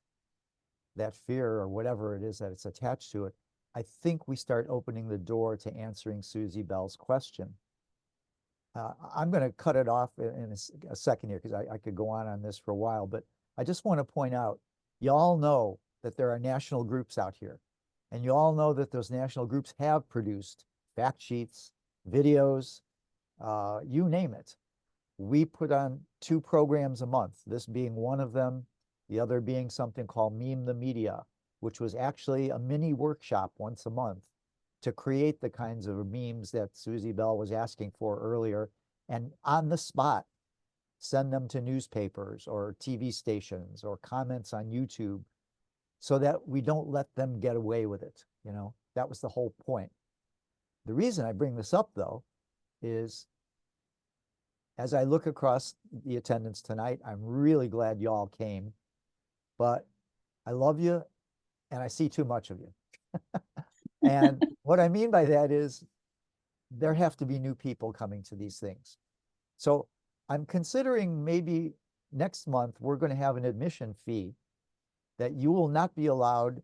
fear or whatever it is that it's attached to it, I think we start opening the door to answering Susie Bell's question. I'm going to cut it off in a second here, because I could go on this for a while, but I just want to point out, you all know that there are national groups out here, and you all know that those national groups have produced fact sheets, videos, you name it. We put on 2 programs a month, this being one of them, the other being something called Meme the Media, which was actually a mini workshop once a month to create the kinds of memes that Susie Bell was asking for earlier, and on the spot, send them to newspapers or TV stations or comments on YouTube, so that we don't let them get away with it. You know, that was the whole point. The reason I bring this up, though, is as I look across the attendance tonight, I'm really glad y'all came, but I love you and I see too much of you. And what I mean by that is there have to be new people coming to these things. So I'm considering maybe next month we're going to have an admission fee that you will not be allowed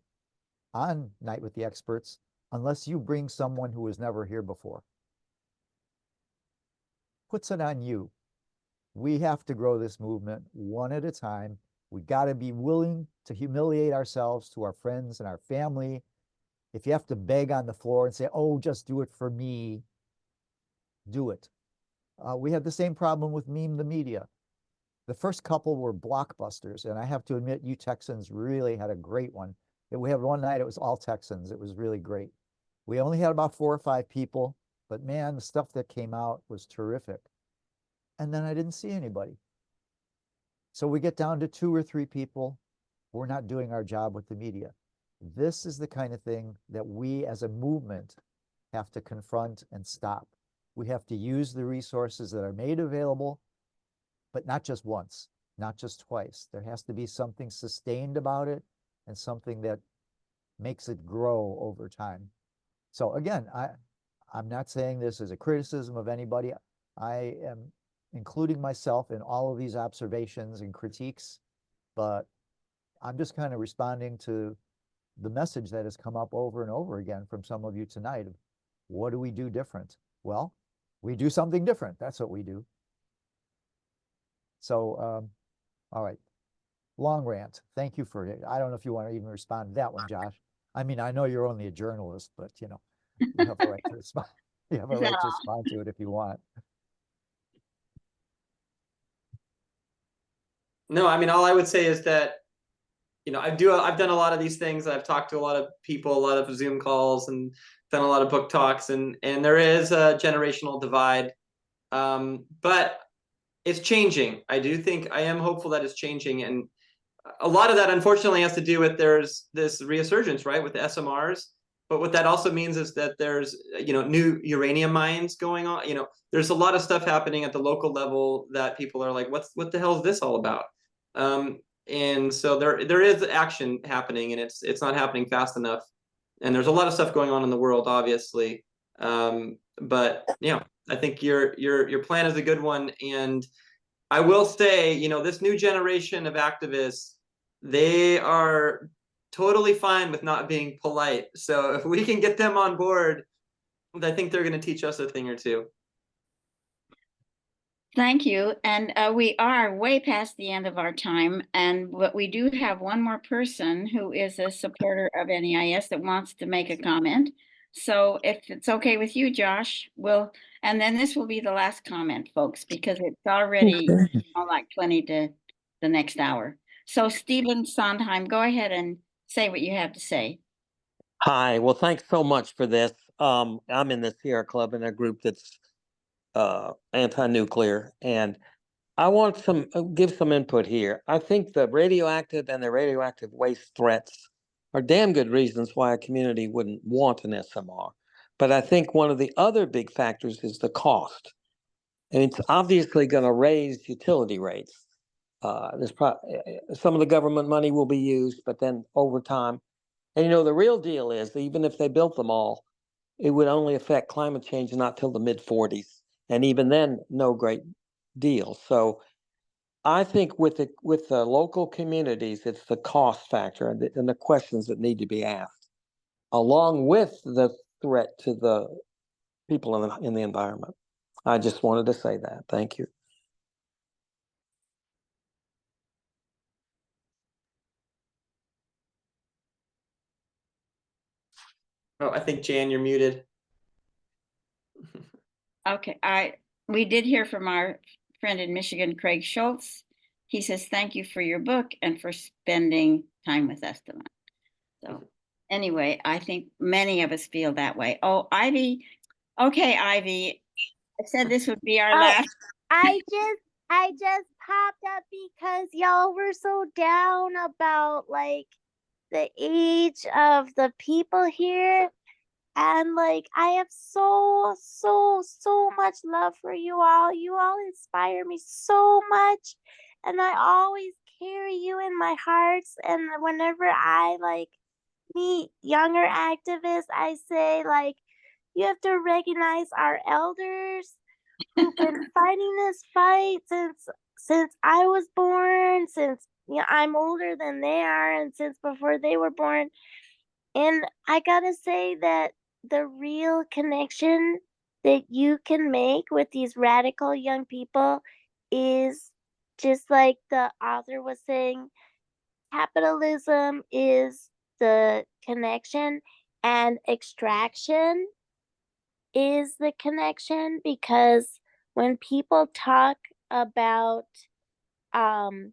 on Night with the Experts unless you bring someone who was never here before. Puts it on you. We have to grow this movement one at a time. We got to be willing to humiliate ourselves to our friends and our family. If you have to beg on the floor and say, oh, just do it for me, do it. We had the same problem with Meme the Media. The first couple were blockbusters, and I have to admit, you Texans really had a great one. We had one night, it was all Texans. It was really great. We only had about 4 or 5 people, but man, the stuff that came out was terrific. And then I didn't see anybody. So we get down to 2 or 3 people. We're not doing our job with the media. This is the kind of thing that we as a movement have to confront and stop. We have to use the resources that are made available, but not just once, not just twice. There has to be something sustained about it and something that makes it grow over time. So again, I'm not saying this as a criticism of anybody. I am including myself in all of these observations and critiques, but I'm just kind of responding to the message that has come up over and over again from some of you tonight. What do we do different? Well, we do something different. That's what we do. So, all right. Long rant. Thank you for it. I don't know if you want to even respond to that one, Josh. I mean, I know you're only a journalist, but you know, you have a right to respond. You have a right to respond to it if you want.
No, I mean, all I would say is that, you know, I've done a lot of these things. I've talked to a lot of people, a lot of Zoom calls, and done a lot of book talks, and there is a generational divide. But it's changing. I am hopeful that it's changing. And a lot of that, unfortunately, has to do with there's this resurgence, right, with the SMRs. But what that also means is that there's, you know, new uranium mines going on. You know, there's a lot of stuff happening at the local level that people are like, what the hell is this all about? And so there is action happening, and it's not happening fast enough. And there's a lot of stuff going on in the world, obviously. But you know, I think your plan is a good one. And I will say, you know, this new generation of activists, they are totally fine with not being polite. So if we can get them on board, I think they're going to teach us a thing or two.
Thank you. And we are way past the end of our time. But we do have one more person who is a supporter of NEIS that wants to make a comment. So if it's okay with you, Josh, and then this will be the last comment, folks, because it's already like 20 to the next hour. So Stephen Sondheim, go ahead and say what you have to say.
Hi, well, thanks so much for this. I'm in the Sierra Club in a group that's anti-nuclear, and I want give some input here. I think the radioactive and the radioactive waste threats are damn good reasons why a community wouldn't want an SMR. But I think one of the other big factors is the cost. And it's obviously going to raise utility rates. Some of the government money will be used, but then over time, and you know, the real deal is even if they built them all, it would only affect climate change not till the mid-40s. And even then, no great deal. So I think with the local communities, it's the cost factor and the questions that need to be asked, along with the threat to the people in the environment. I just wanted to say that. Thank you.
Oh, I think Jan, you're muted.
Okay, we did hear from our friend in Michigan, Craig Schultz. He says, thank you for your book and for spending time with us tonight. So anyway, I think many of us feel that way. Oh, Ivy. Okay, Ivy. I said this would be our last.
I just popped up because y'all were so down about like the age of the people here. And like, I have so much love for you all. You all inspire me so much. And I always carry you in my hearts. And whenever I like meet younger activists, I say like, you have to recognize our elders who've been fighting this fight since I was born, since I'm older than they are, and since before they were born. And I gotta say that the real connection that you can make with these radical young people is just like the author was saying, capitalism is the connection and extraction is the connection, because when people talk about um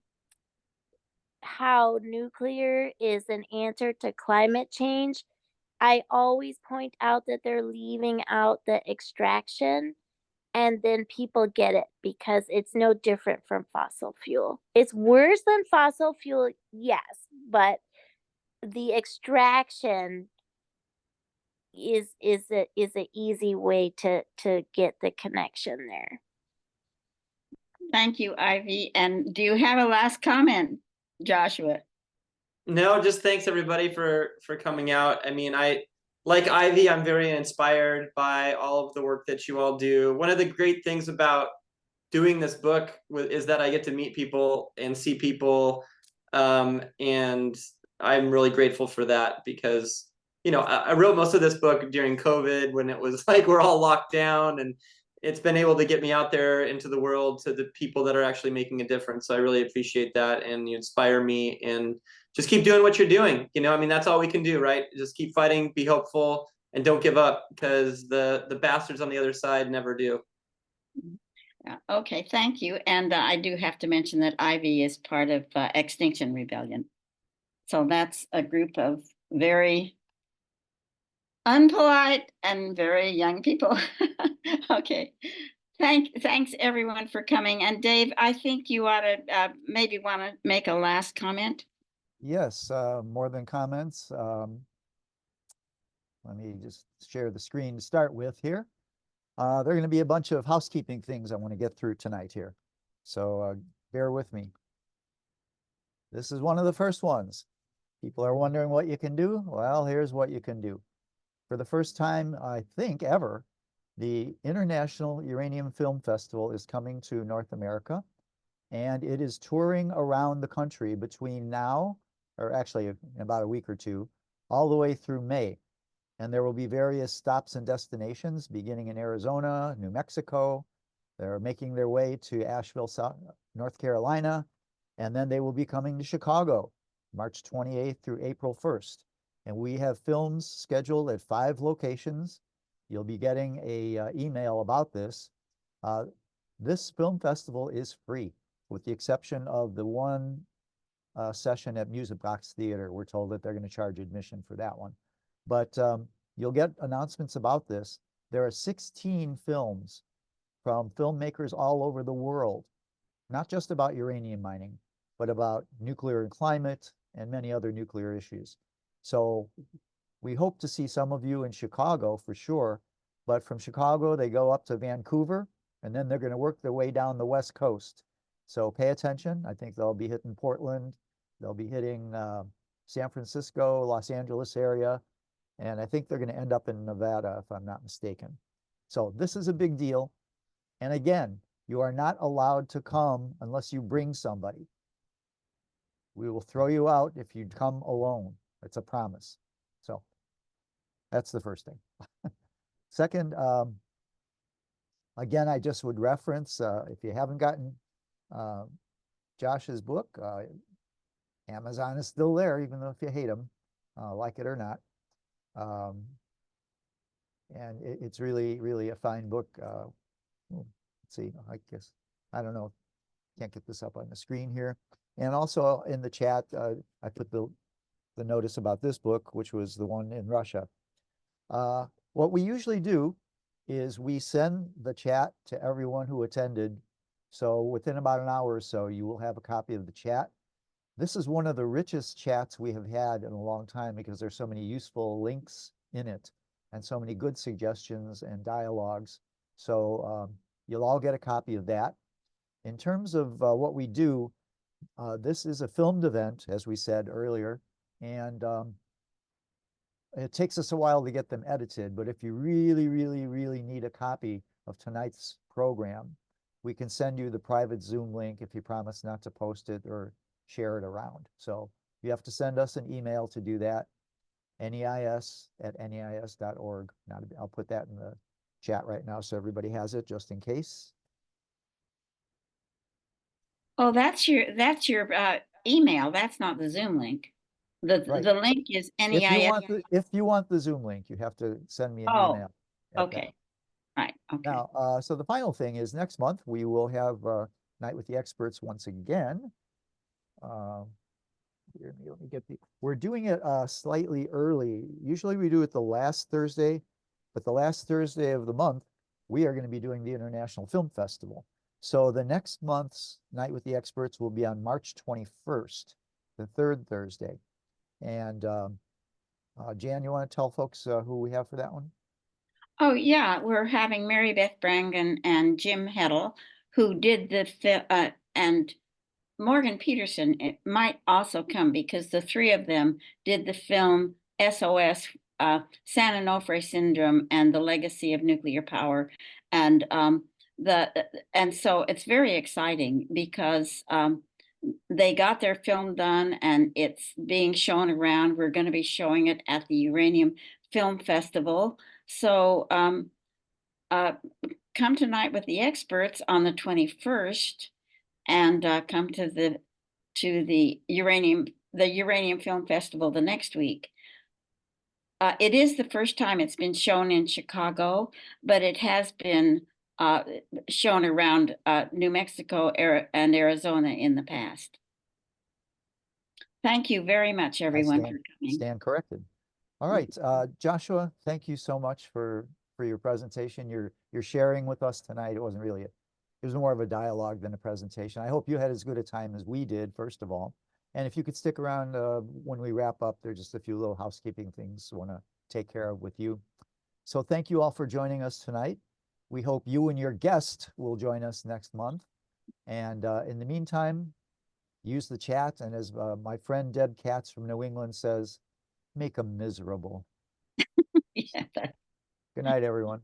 how nuclear is an answer to climate change, I always point out that they're leaving out the extraction, and then people get it because it's no different from fossil fuel. It's worse than fossil fuel, yes, but the extraction is a easy way to get the connection there.
Thank you, Ivy. And do you have a last comment, Joshua?
No, just thanks everybody for coming out. I mean, like Ivy, I'm very inspired by all of the work that you all do. One of the great things about doing this book is that I get to meet people and see people, and I'm really grateful for that because, you know, I wrote most of this book during COVID when it was like we're all locked down, and it's been able to get me out there into the world to the people that are actually making a difference. So I really appreciate that, and you inspire me, and just keep doing what you're doing. You know, I mean, that's all we can do, right? Just keep fighting, be hopeful, and don't give up, because the bastards on the other side never do.
Okay, thank you. And I do have to mention that Ivy is part of Extinction Rebellion. So that's a group of very unpolite and very young people. Okay. Thanks everyone for coming. And Dave, I think you ought to maybe want to make a last comment.
Yes, more than comments. Let me just share the screen to start with here. There are going to be a bunch of housekeeping things I want to get through tonight here. So bear with me. This is one of the first ones. People are wondering what you can do. Well, here's what you can do. For the first time, I think ever, the International Uranium Film Festival is coming to North America, and it is touring around the country between now, or actually in about a week or two, all the way through May. And there will be various stops and destinations beginning in Arizona, New Mexico. They're making their way to Asheville, North Carolina, and then they will be coming to Chicago, March 28th through April 1st. And we have films scheduled at 5 locations. You'll be getting a email about this. This film festival is free, with the exception of the one session at Music Box Theater. We're told that they're going to charge admission for that one. But you'll get announcements about this. There are 16 films from filmmakers all over the world, not just about uranium mining, but about nuclear and climate and many other nuclear issues. So we hope to see some of you in Chicago for sure, but from Chicago, they go up to Vancouver, and then they're going to work their way down the West Coast. So pay attention. I think they'll be hitting Portland. They'll be hitting San Francisco, Los Angeles area. And I think they're going to end up in Nevada, if I'm not mistaken. So this is a big deal. And again, you are not allowed to come unless you bring somebody. We will throw you out if you come alone. It's a promise. So that's the first thing. Second, again, I just would reference, if you haven't gotten Josh's book, Amazon is still there, even though if you hate them, like it or not. And it's really, really a fine book. Let's see, I guess, I don't know, can't get this up on the screen here. And also in the chat, I put the notice about this book, which was the one in Russia. What we usually do is we send the chat to everyone who attended. So within about an hour or so, you will have a copy of the chat. This is one of the richest chats we have had in a long time because there's so many useful links in it and so many good suggestions and dialogues. So you'll all get a copy of that. In terms of what we do, this is a filmed event, as we said earlier, and it takes us a while to get them edited, but if you really, really, really need a copy of tonight's program, we can send you the private Zoom link if you promise not to post it or share it around. So you have to send us an email to do that, neis@neis.org. Now, I'll put that in the chat right now so everybody has it just in case.
Oh, that's your email. That's not the Zoom link. The link is NEIS.
If you want the Zoom link, you have to send me an email.
Okay. Right. Okay.
Now, so the final thing is next month we will have Night with the Experts once again. Let me get we're doing it slightly early. Usually we do it the last Thursday, but the last Thursday of the month, we are going to be doing the International Film Festival. So the next month's Night with the Experts will be on March 21st, the third Thursday. And Jan, you want to tell folks who we have for that one?
Oh, yeah, we're having Mary Beth Brangan and Jim Heddle, who did the and Morgan Peterson might also come because the three of them did the film SOS, San Onofre Syndrome and the Legacy of Nuclear Power. And so it's very exciting because they got their film done and it's being shown around. We're going to be showing it at the Uranium Film Festival. So come tonight with the experts on the 21st and come to the Uranium Film Festival the next week. It is the first time it's been shown in Chicago, but it has been shown around New Mexico and Arizona in the past. Thank you very much, everyone, for coming.
Stand corrected. All right, Joshua, thank you so much for your presentation. You're sharing with us tonight. It wasn't really it was more of a dialogue than a presentation. I hope you had as good a time as we did, first of all. And if you could stick around when we wrap up, there's just a few little housekeeping things I want to take care of with you. So thank you all for joining us tonight. We hope you and your guest will join us next month. And in the meantime, use the chat. And as my friend Deb Katz from New England says, make them miserable.
Yeah.
Good night, everyone.